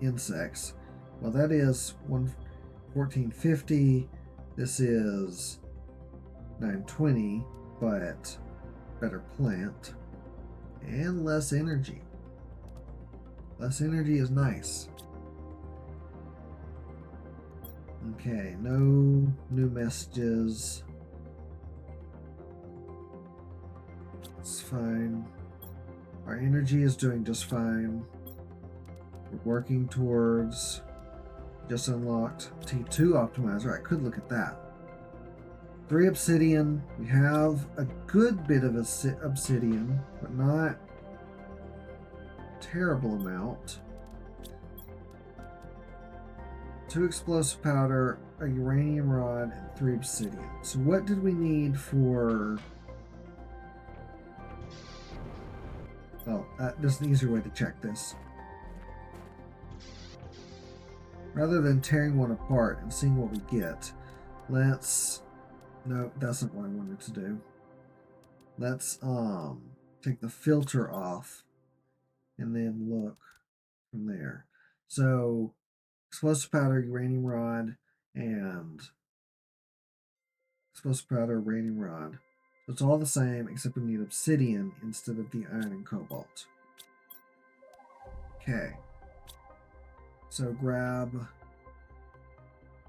S1: insects. Well, that is 1450. This is 920, but better plant and less energy. Less energy is nice. Okay, no new messages. It's fine. Our energy is doing just fine. We're working towards just unlocked T2 optimizer. I could look at that. 3 obsidian. We have a good bit of obsidian, but not a terrible amount. 2 explosive powder, a uranium rod, and 3 obsidian. So what did we need for... Well, there's an easier way to check this. Rather than tearing one apart and seeing what we get, let's... No, that's not what I wanted to do. Let's take the filter off and then look from there. So, explosive powder, uranium rod, and explosive powder, uranium rod. So it's all the same, except we need obsidian instead of the iron and cobalt. Okay. So grab,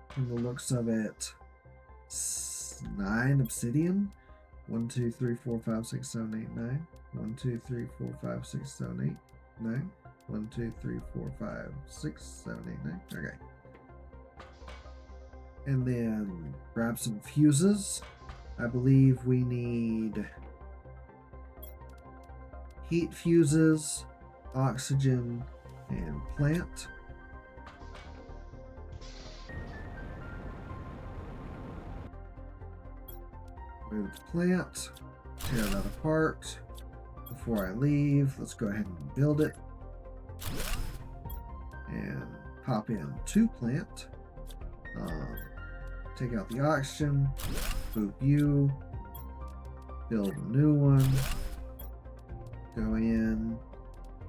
S1: from the looks of it, 9 obsidian. 1, 2, 3, 4, 5, 6, 7, 8, 9. 1, 2, 3, 4, 5, 6, 7, 8, 9. 1, 2, 3, 4, 5, 6, 7, 8, 9. Okay. And then grab some fuses. I believe we need heat fuses, oxygen, and plant. Move the plant, tear that apart. Before I leave, let's go ahead and build it. And pop in 2 plant. Take out the oxygen, boop you, build a new one, go in,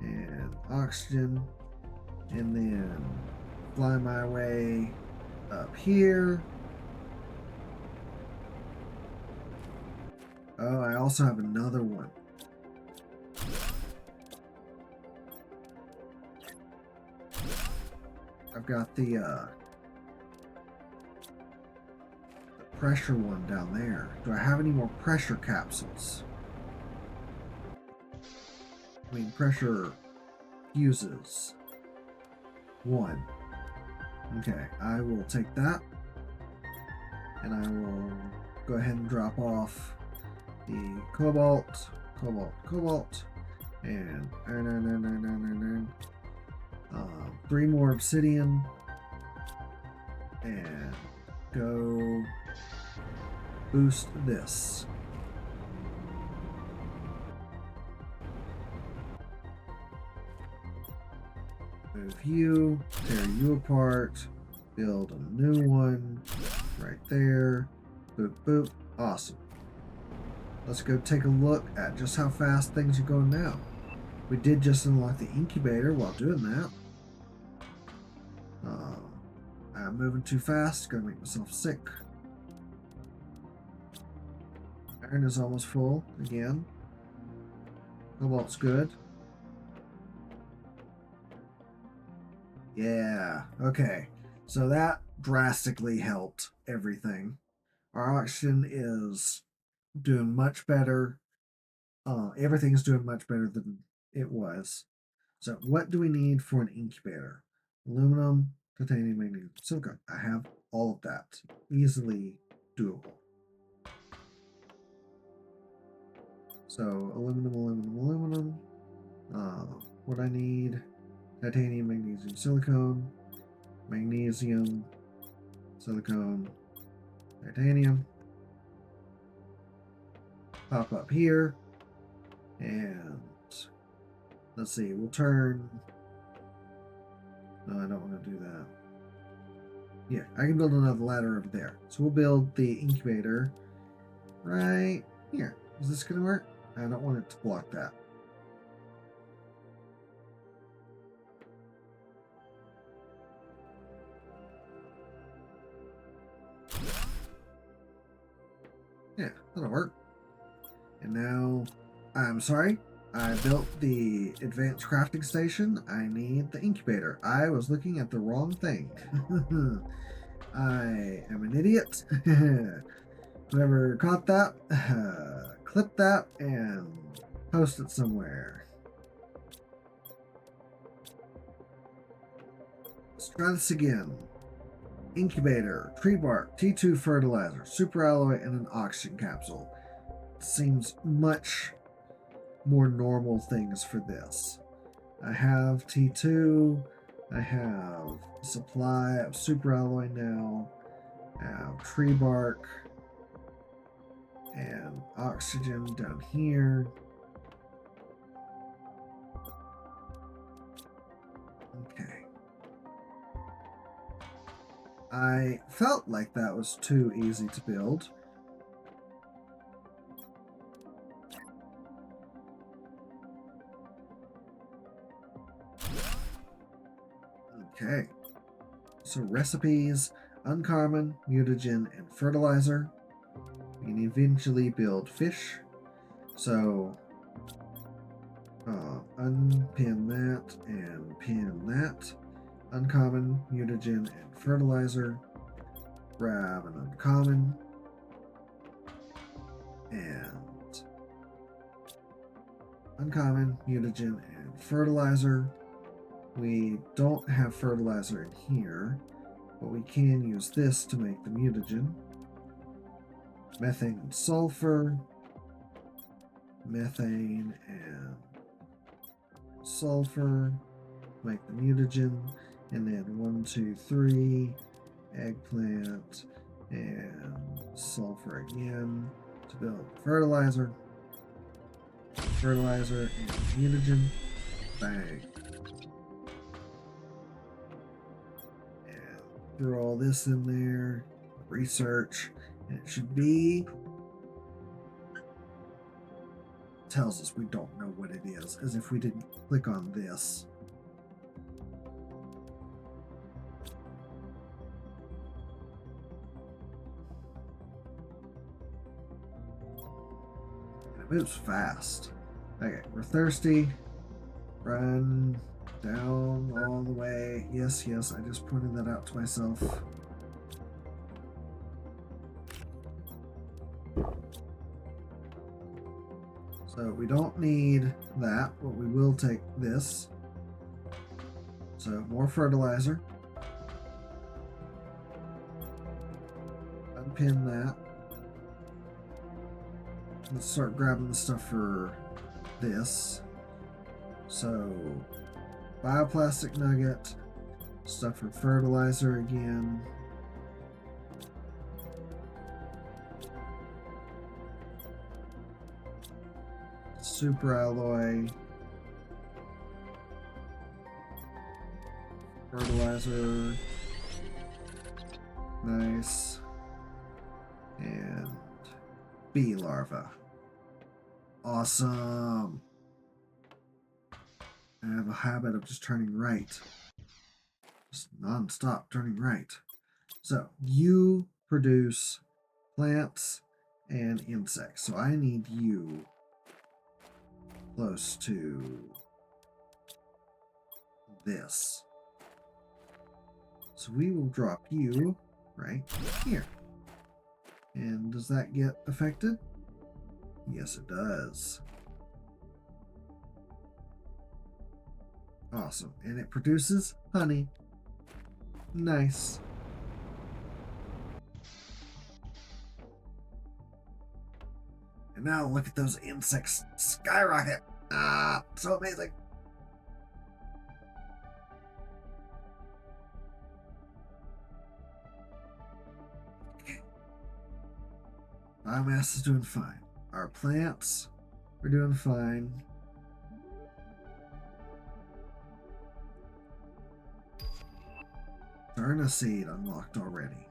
S1: and oxygen, and then fly my way up here. Oh, I also have another one. I've got the pressure one down there. Do I have any more pressure capsules? I mean, pressure fuses. 1. Okay, I will take that. And I will go ahead and drop off the cobalt, and iron. 3 more obsidian. And go boost this. Move you, tear you apart, build a new one right there. Boop, boop. Awesome. Let's go take a look at just how fast things are going now. We did just unlock the incubator while doing that. I'm moving too fast, gonna make myself sick. Iron is almost full again. Cobalt's good. Yeah, okay. So that drastically helped everything. Our oxygen is doing much better. Everything's doing much better than it was. So what do we need for an incubator? Aluminum, titanium, magnesium, silicon. I have all of that. Easily doable. So aluminum. What I need, titanium, magnesium, silicone, magnesium, silicone, titanium. Pop up here, and let's see, we'll turn. No, I don't want to do that. Yeah, I can build another ladder over there. So we'll build the incubator right here. Is this going to work? I don't want it to block that. Yeah, that'll work. And now, I'm sorry, I built the advanced crafting station. I need the incubator. I was looking at the wrong thing. I am an idiot. Whoever caught that, clip that and post it somewhere. Let's try this again. Incubator, tree bark, T2 fertilizer, super alloy, and an oxygen capsule. Seems much more normal things for this. I have T2, I have supply of super alloy now, I have tree bark, and oxygen down here. Okay. I felt like that was too easy to build. Okay. So recipes, uncommon, mutagen, and fertilizer. We can eventually build fish. So unpin that and pin that. Uncommon, mutagen, and fertilizer. Grab an uncommon. And uncommon, mutagen, and fertilizer. We don't have fertilizer in here, but we can use this to make the mutagen. Methane and sulfur. Methane and sulfur. Make the mutagen. And then 1, 2, 3. Eggplant and sulfur again to build fertilizer. Fertilizer and mutagen. Bang. And throw all this in there. Research. And it should be. Tells us we don't know what it is, as if we didn't click on this. It moves fast. Okay, we're thirsty. Run down all the way. Yes, I just pointed that out to myself. So we don't need that, but we will take this. So more fertilizer. Unpin that. Let's start grabbing the stuff for this. So bioplastic nugget, stuff for fertilizer again. Super alloy, fertilizer, nice, and bee larva. Awesome. I have a habit of just turning right. Just non-stop turning right. So you produce plants and insects. So I need you close to this. So we will drop you right here. And does that get affected? Yes, it does. Awesome. And it produces honey. Nice. And now look at those insects skyrocket. Ah, so amazing. biomass is doing fine. Our plants are doing fine. Darna seed unlocked already.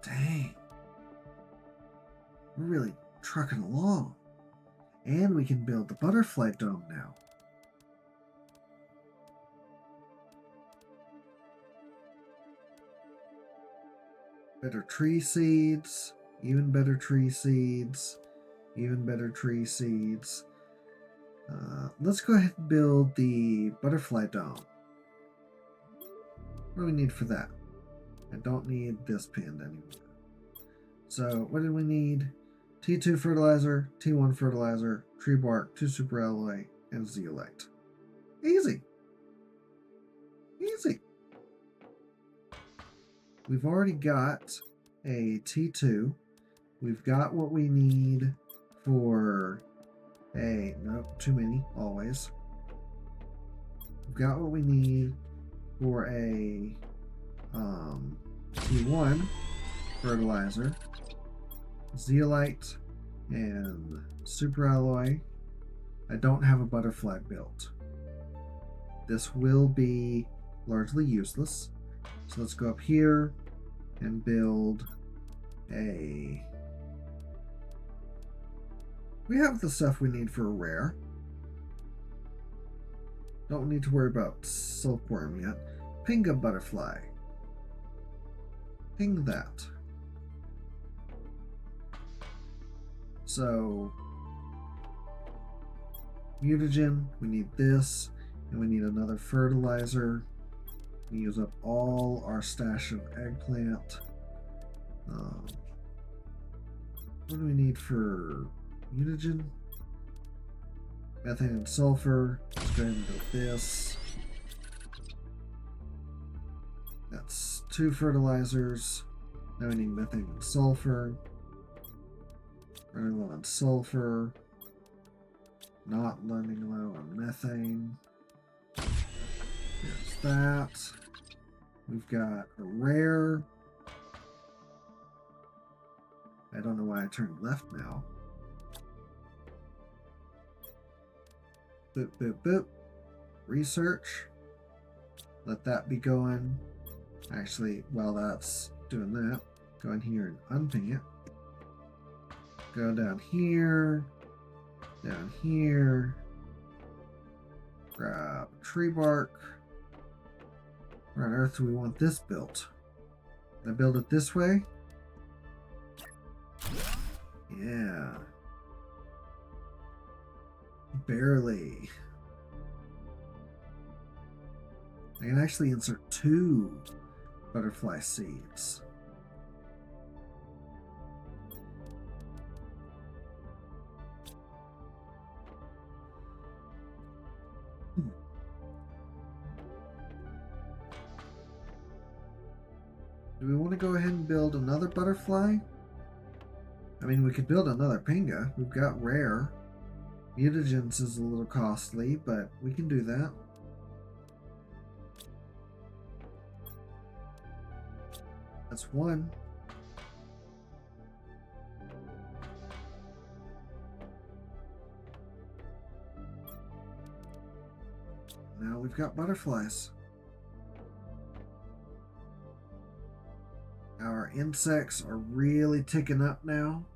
S1: Dang. We're really trucking along. And we can build the butterfly dome now. Better tree seeds. Even better tree seeds. Even better tree seeds. Let's go ahead and build the butterfly dome. What do we need for that? I don't need this pinned anymore. So what did we need? T2 fertilizer, T1 fertilizer, tree bark, 2 super alloy, and zeolite. Easy. Easy. We've already got a T2. We've got what we need for a... Nope, too many, always. We've got what we need for a T1 fertilizer, zeolite, and super alloy. I don't have a butterfly built. This will be largely useless. So let's go up here and build a... We have the stuff we need for a rare. Don't need to worry about silkworm yet. Ping a butterfly. Ping that. So, mutagen, we need this, and we need another fertilizer. We use up all our stash of eggplant. What do we need for mutagen? Methane and sulfur. Let's go ahead and build this. That's 2 fertilizers. Now we need methane and sulfur. Running low on sulfur. Not running low on methane. There's that. We've got a rare. I don't know why I turned left now. Boop, boop, boop. Research. Let that be going. Actually, while that's doing that, go in here and unping it. Go down here. Down here. Grab tree bark. Where on earth do we want this built? Can I build it this way? Yeah. Barely. I can actually insert 2 butterfly seeds. Do we want to go ahead and build another butterfly? I mean, we could build another pinga. We've got rare. Mutagens is a little costly, but we can do that. That's 1. Now we've got butterflies. Our insects are really ticking up now.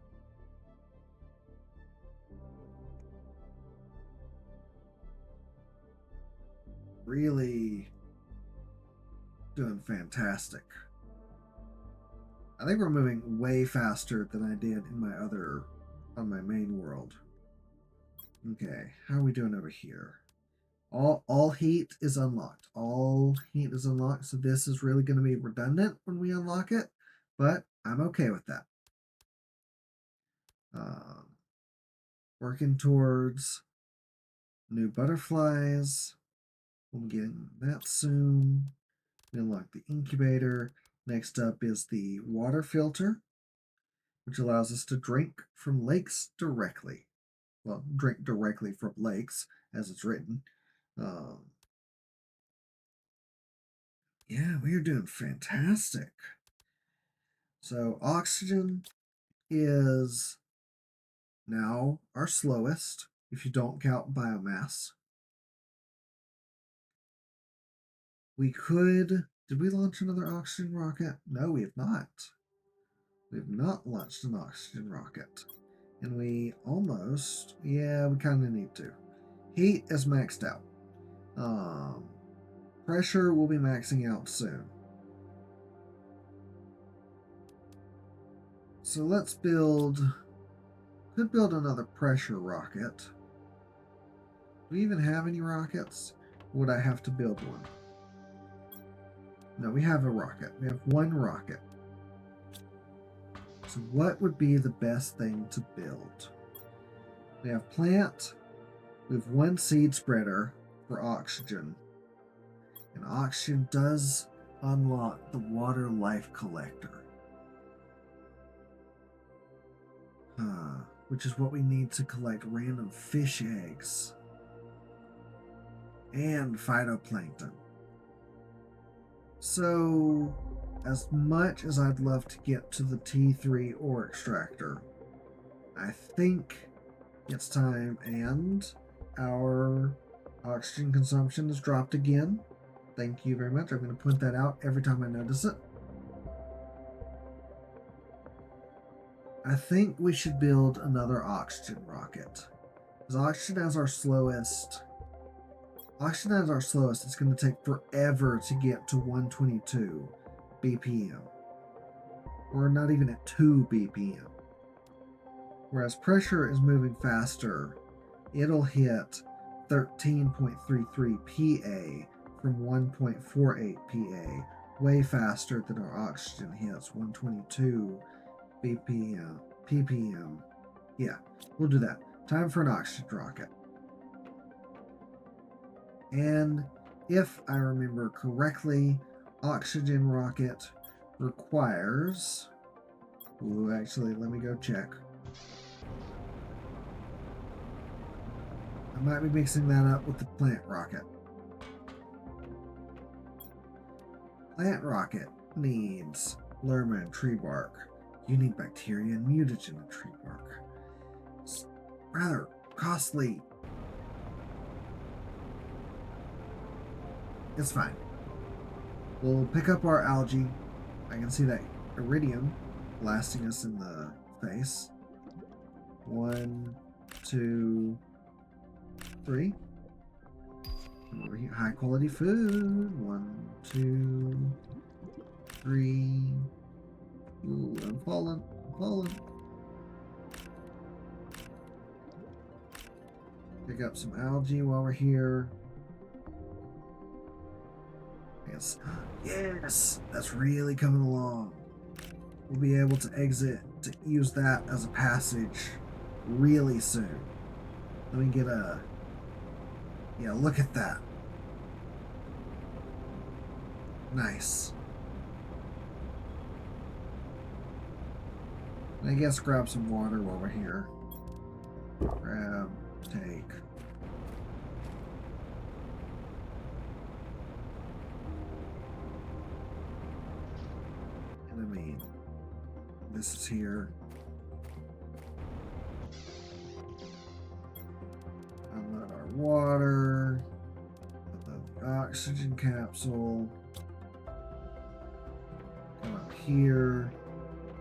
S1: Really doing fantastic. I think we're moving way faster than I did in on my main world. Okay, how are we doing over here? All heat is unlocked. All heat is unlocked, so this is really going to be redundant when we unlock it, but I'm okay with that. Working towards new butterflies. We'll be getting that soon. We unlock the incubator. Next up is the water filter, which allows us to drink from lakes directly. Well, drink directly from lakes, as it's written. Yeah, we are doing fantastic. So, oxygen. is now our slowest, if you don't count biomass. We could... Did we launch another oxygen rocket? No, we have not. We have not launched an oxygen rocket. And we almost... Yeah, we kind of need to. Heat is maxed out. Pressure will be maxing out soon. So let's build... Could build another pressure rocket. Do we even have any rockets? Would I have to build one? No, we have a rocket. We have one rocket. So what would be the best thing to build? We have plant. We have one seed spreader for oxygen. And oxygen does unlock the water life collector. Which is what we need to collect random fish eggs. And phytoplankton. So, as much as I'd love to get to the T3 ore extractor, I think it's time, and our oxygen consumption has dropped again. Thank you very much. I'm going to point that out every time I notice it. I think we should build another oxygen rocket. Because oxygen as our slowest... Oxygen as our slowest, it's going to take forever to get to 122 BPM. Or not even at 2 BPM. Whereas pressure is moving faster. It'll hit 13.33 PA from 1.48 PA. Way faster than our oxygen hits 122 BPM. PPM. Yeah, we'll do that. Time for an oxygen rocket. And if I remember correctly, oxygen rocket requires... Ooh, actually, let me go check. I might be mixing that up with the plant rocket. Plant rocket needs lerma and tree bark. You need bacteria and mutagen and tree bark. It's rather costly. It's fine. We'll pick up our algae. I can see that iridium blasting us in the face. 1, 2, 3. Over here. High quality food. 1, 2, 3. Ooh, I'm falling. I'm falling. Pick up some algae while we're here. Yes. Yes! That's really coming along. We'll be able to exit, to use that as a passage really soon. Let me get a... Yeah, look at that. Nice. And I guess grab some water while we're here. Grab, take. And I mean, this is here. Unload our water. Unload the oxygen capsule. Come up here.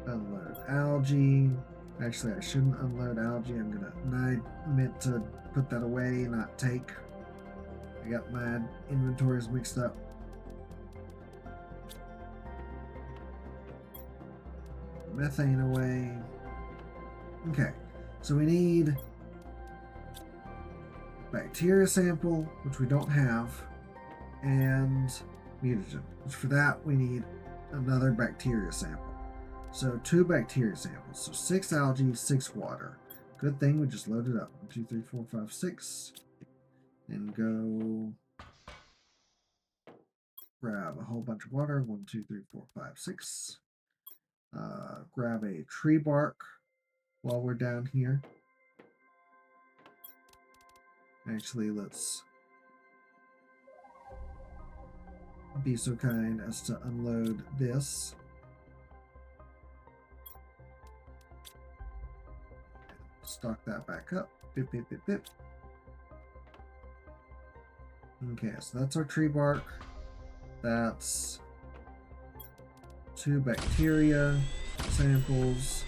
S1: Unload algae. Actually, I shouldn't unload algae. I meant to put that away, not take. I got my inventories mixed up. Methane away. Okay, so we need bacteria sample, which we don't have, and mutagen, which for that we need another bacteria sample. So 2 bacteria samples. So 6 algae, 6 water. Good thing we just loaded up. 1, 2, 3, 4, 5, 6. And go grab a whole bunch of water. 1, 2, 3, 4, 5, 6. Grab a tree bark while we're down here. Actually, let's be so kind as to unload this. stock that back up. Bip, bip, bip, bip. Okay, so that's our tree bark. That's 2 bacteria samples.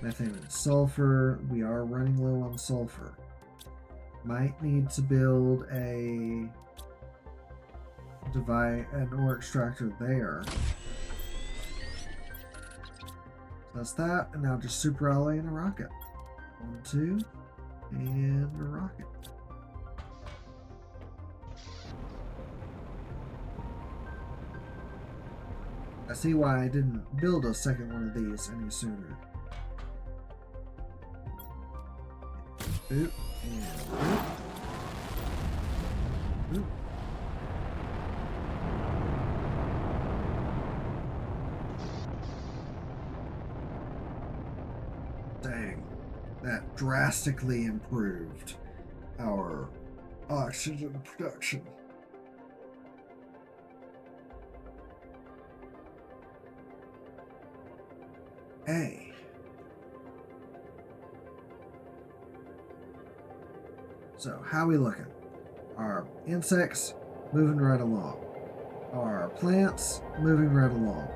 S1: Methane and sulfur. We are running low on sulfur. Might need to build an ore extractor there. So that's that, and now just super alloy and a rocket. 1, 2, and a rocket. I see why I didn't build a second one of these any sooner. Boop, and boop. Boop. Dang, that drastically improved our oxygen production. Hey. So, how we looking? Our insects moving right along. Our plants moving right along.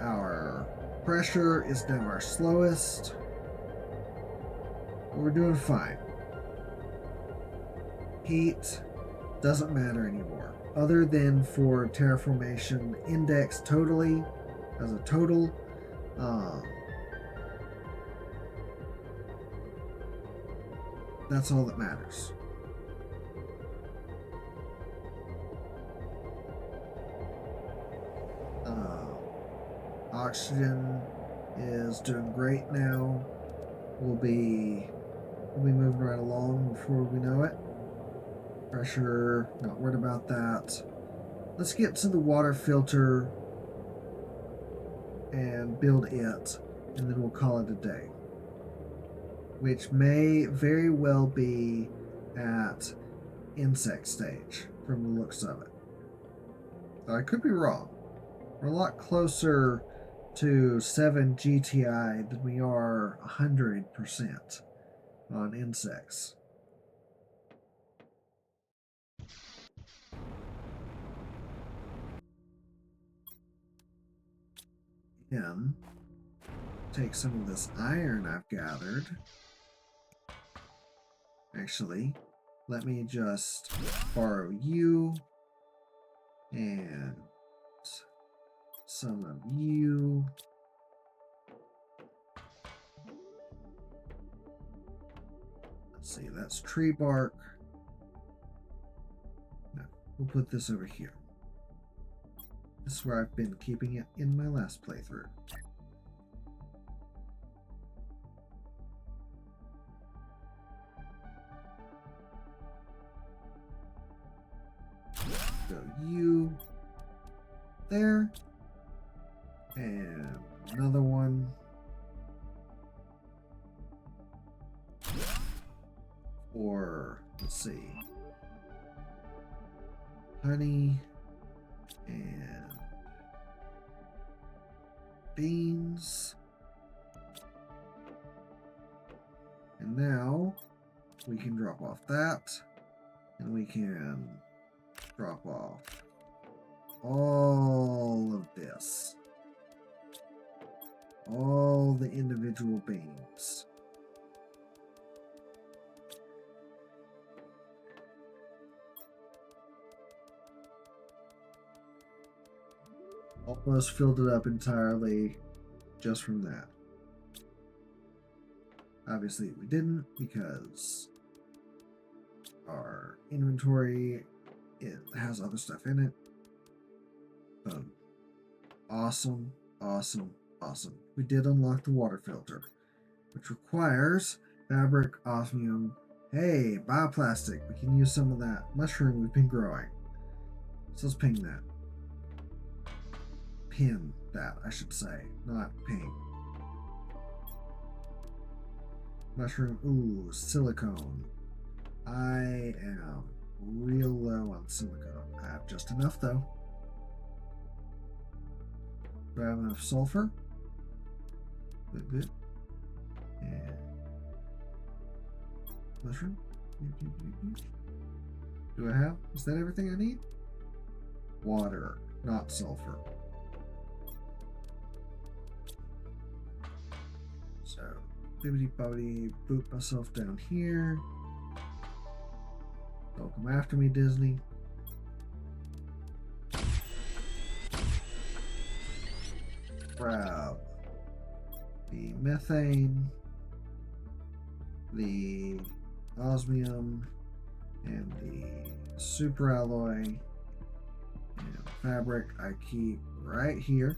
S1: Our pressure is now our slowest. We're doing fine. Heat doesn't matter anymore, other than for terraformation index totally as a total. That's all that matters. Oxygen is doing great now. We'll be moving right along before we know it. Pressure, not worried about that. Let's get to the water filter and build it, and then we'll call it a day. Which may very well be at insect stage from the looks of it. Though I could be wrong. We're a lot closer to 7 GTI than we are 100% on insects. Again, take some of this iron I've gathered. Actually, let me just borrow you and some of you. Let's see, that's tree bark. No, we'll put this over here. This is where I've been keeping it in my last playthrough. Go you there, and another one for, let's see, honey and beans. And now we can drop off that, and we can drop off all of this, all the individual beans. Almost filled it up entirely just from that. Obviously we didn't, because our inventory, it has other stuff in it. Boom. Awesome, awesome, awesome. We did unlock the water filter, which requires fabric, osmium. Hey, bioplastic. We can use some of that mushroom we've been growing. So let's ping that. Pin that, I should say, not ping. Mushroom, ooh, silicone. I am real low on silicone. I have just enough though. Do I have enough sulfur? Good. And Mushroom. Do I have? Is that everything I need? Water, not sulfur. So, bibbidi bobbidi boot myself down here. Don't come after me, Disney. Grab the methane, the osmium, and the super alloy and fabric I keep right here.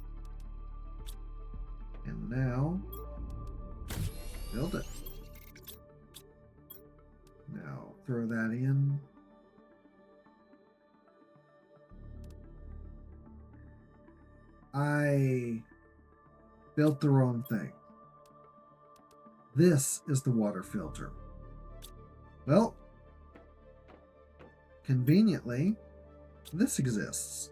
S1: And now, build it. Now, throw that in. I built the wrong thing. This is the water filter. Well, conveniently, this exists.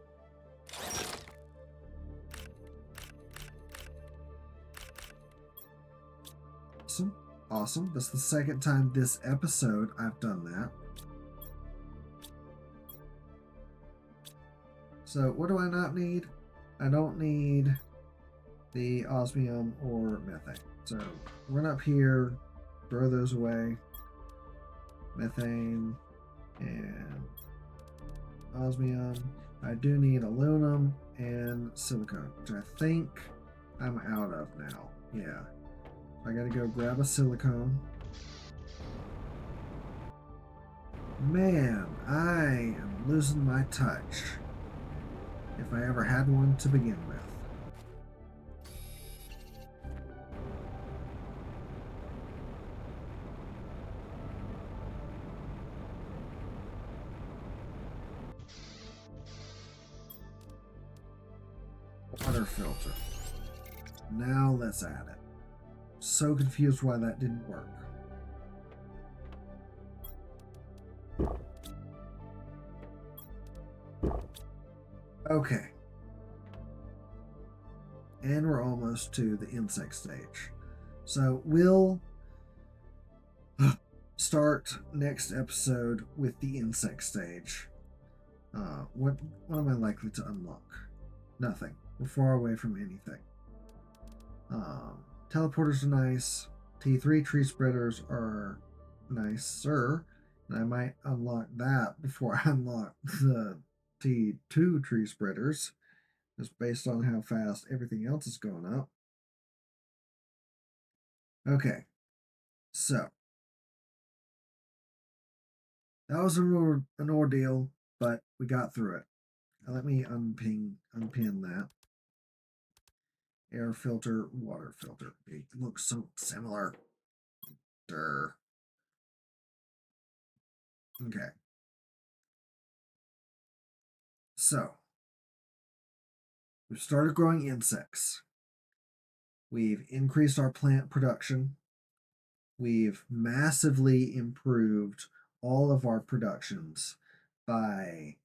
S1: Awesome. Awesome. That's the second time this episode I've done that. So what do I not need? I don't need the osmium or methane. So run up here, throw those away. Methane and osmium. I do need aluminum and silicone, which I think I'm out of now. Yeah. I gotta go grab a silicone. Man, I am losing my touch. If I ever had one to begin with. Water filter. Now let's add it. So confused why that didn't work. Okay. And we're almost to the insect stage. So we'll start next episode with the insect stage. What am I likely to unlock? Nothing. We're far away from anything. Teleporters are nice. T3 tree spreaders are nicer. And I might unlock that before I unlock the T2 tree spreaders. Just based on how fast everything else is going up. Okay. So. That was an ordeal, but we got through it. Now let me unpin that. Air filter, water filter. It looks so similar. Durr. Okay. So, we've started growing insects. We've increased our plant production. We've massively improved all of our productions by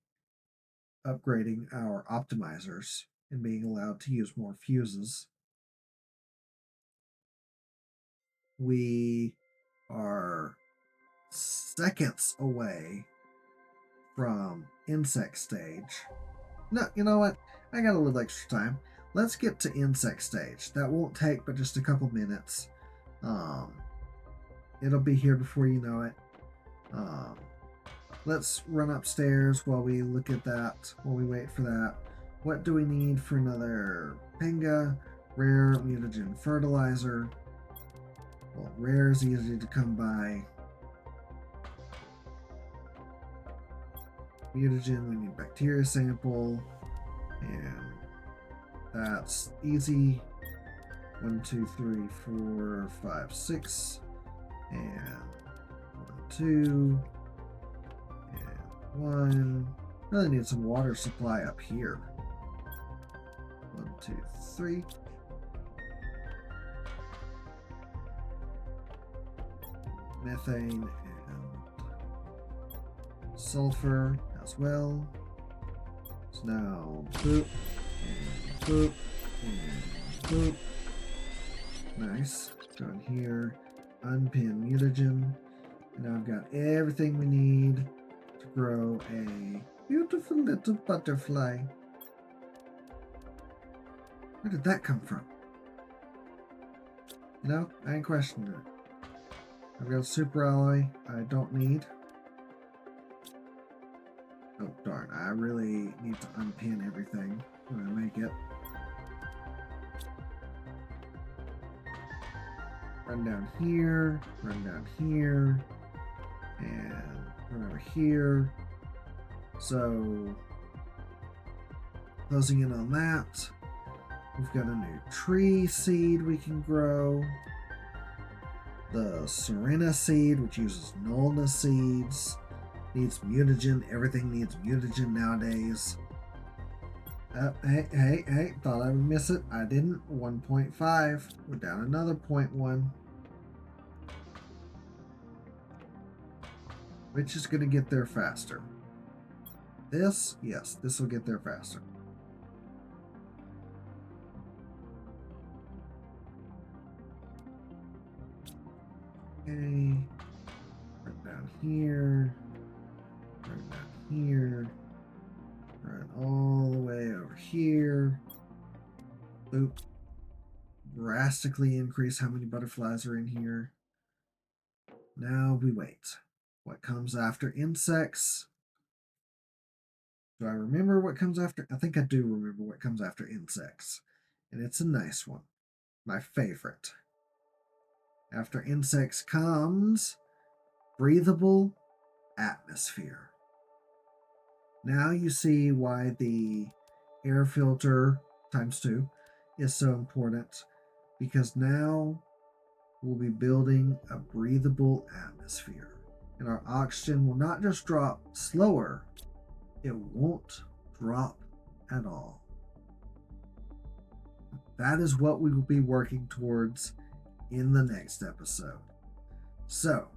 S1: upgrading our optimizers and being allowed to use more fuses. We are seconds away from insect stage. No, you know what? I got a little extra time. Let's get to insect stage. That won't take but just a couple minutes. It'll be here before you know it. Let's run upstairs while we look at that, while we wait for that. What do we need for another Penga? Rare mutagen fertilizer. Well, rare is easy to come by. Mutagen, we need bacteria sample. And that's easy. 1, 2, 3, 4, 5, 6. And 1, 2. And 1. Really need some water supply up here. 1, 2, 3. Methane and sulfur as well. So now boop and boop and boop. Nice. Go in here. Unpin mutagen. Now I've got everything we need to grow a beautiful little butterfly. Where did that come from? You know, I ain't questioning it. I've got a super alloy I don't need. Oh, darn. I really need to unpin everything when I make it. Run down here, and run over here. So, closing in on that. We've got a new tree seed we can grow. The Serena seed, which uses nullness seeds. Needs mutagen. Everything needs mutagen nowadays. Hey. Thought I would miss it. I didn't. 1.5. We're down another 0.1. Which is going to get there faster. This? Yes, this will get there faster. Okay. Right down here. Right down here. Right all the way over here. Boop. Drastically increase how many butterflies are in here. Now we wait. What comes after insects? Do I remember what comes after? I think I do remember what comes after insects. And it's a nice one. My favorite. After insects comes breathable atmosphere. Now you see why the air filter ×2 is so important, because now we'll be building a breathable atmosphere. And our oxygen will not just drop slower, it won't drop at all. That is what we will be working towards in the next episode. So,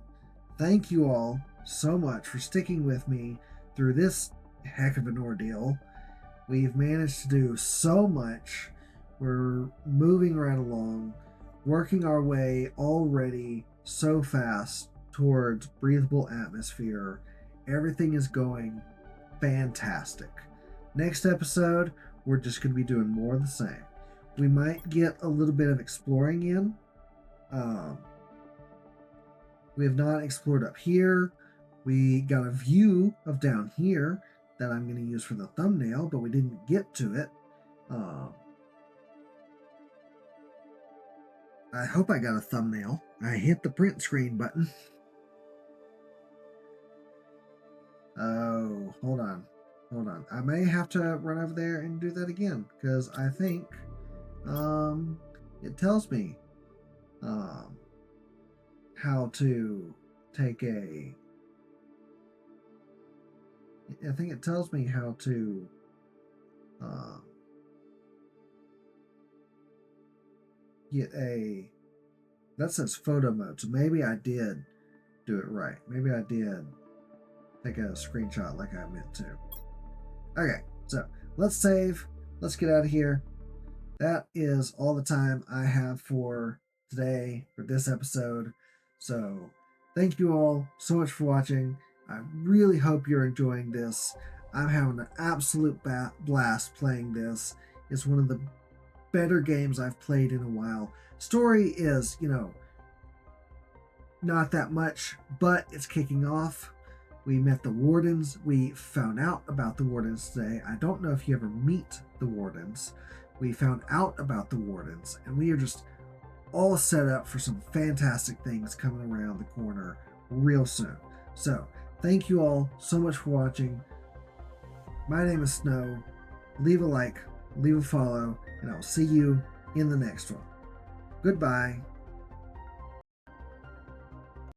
S1: thank you all so much for sticking with me through this heck of an ordeal. We've managed to do so much. We're moving right along, working our way already so fast towards breathable atmosphere. Everything is going fantastic. Next episode, we're just going to be doing more of the same. We might get a little bit of exploring in. We have not explored up here. We got a view of down here that I'm going to use for the thumbnail, but we didn't get to it. I hope I got a thumbnail. I hit the print screen button. Oh, hold on. I may have to run over there and do that again, because I think it tells me how to take a... I think it tells me how to get a... That says photo mode, so maybe I did do it right. Maybe I did take a screenshot like I meant to. Okay, so let's save. Let's get out of here. That is all the time I have for today, for this episode. So thank you all so much for watching. I really hope you're enjoying this. I'm having an absolute blast playing this. It's one of the better games I've played in a while. Story is, not that much, but it's kicking off. We met the wardens. We found out about the wardens today. I don't know if you ever meet the wardens. We found out about the wardens, and we are just all set up for some fantastic things coming around the corner real soon. So, thank you all so much for watching. My name is Snow. Leave a like, leave a follow, and I'll see you in the next one. Goodbye.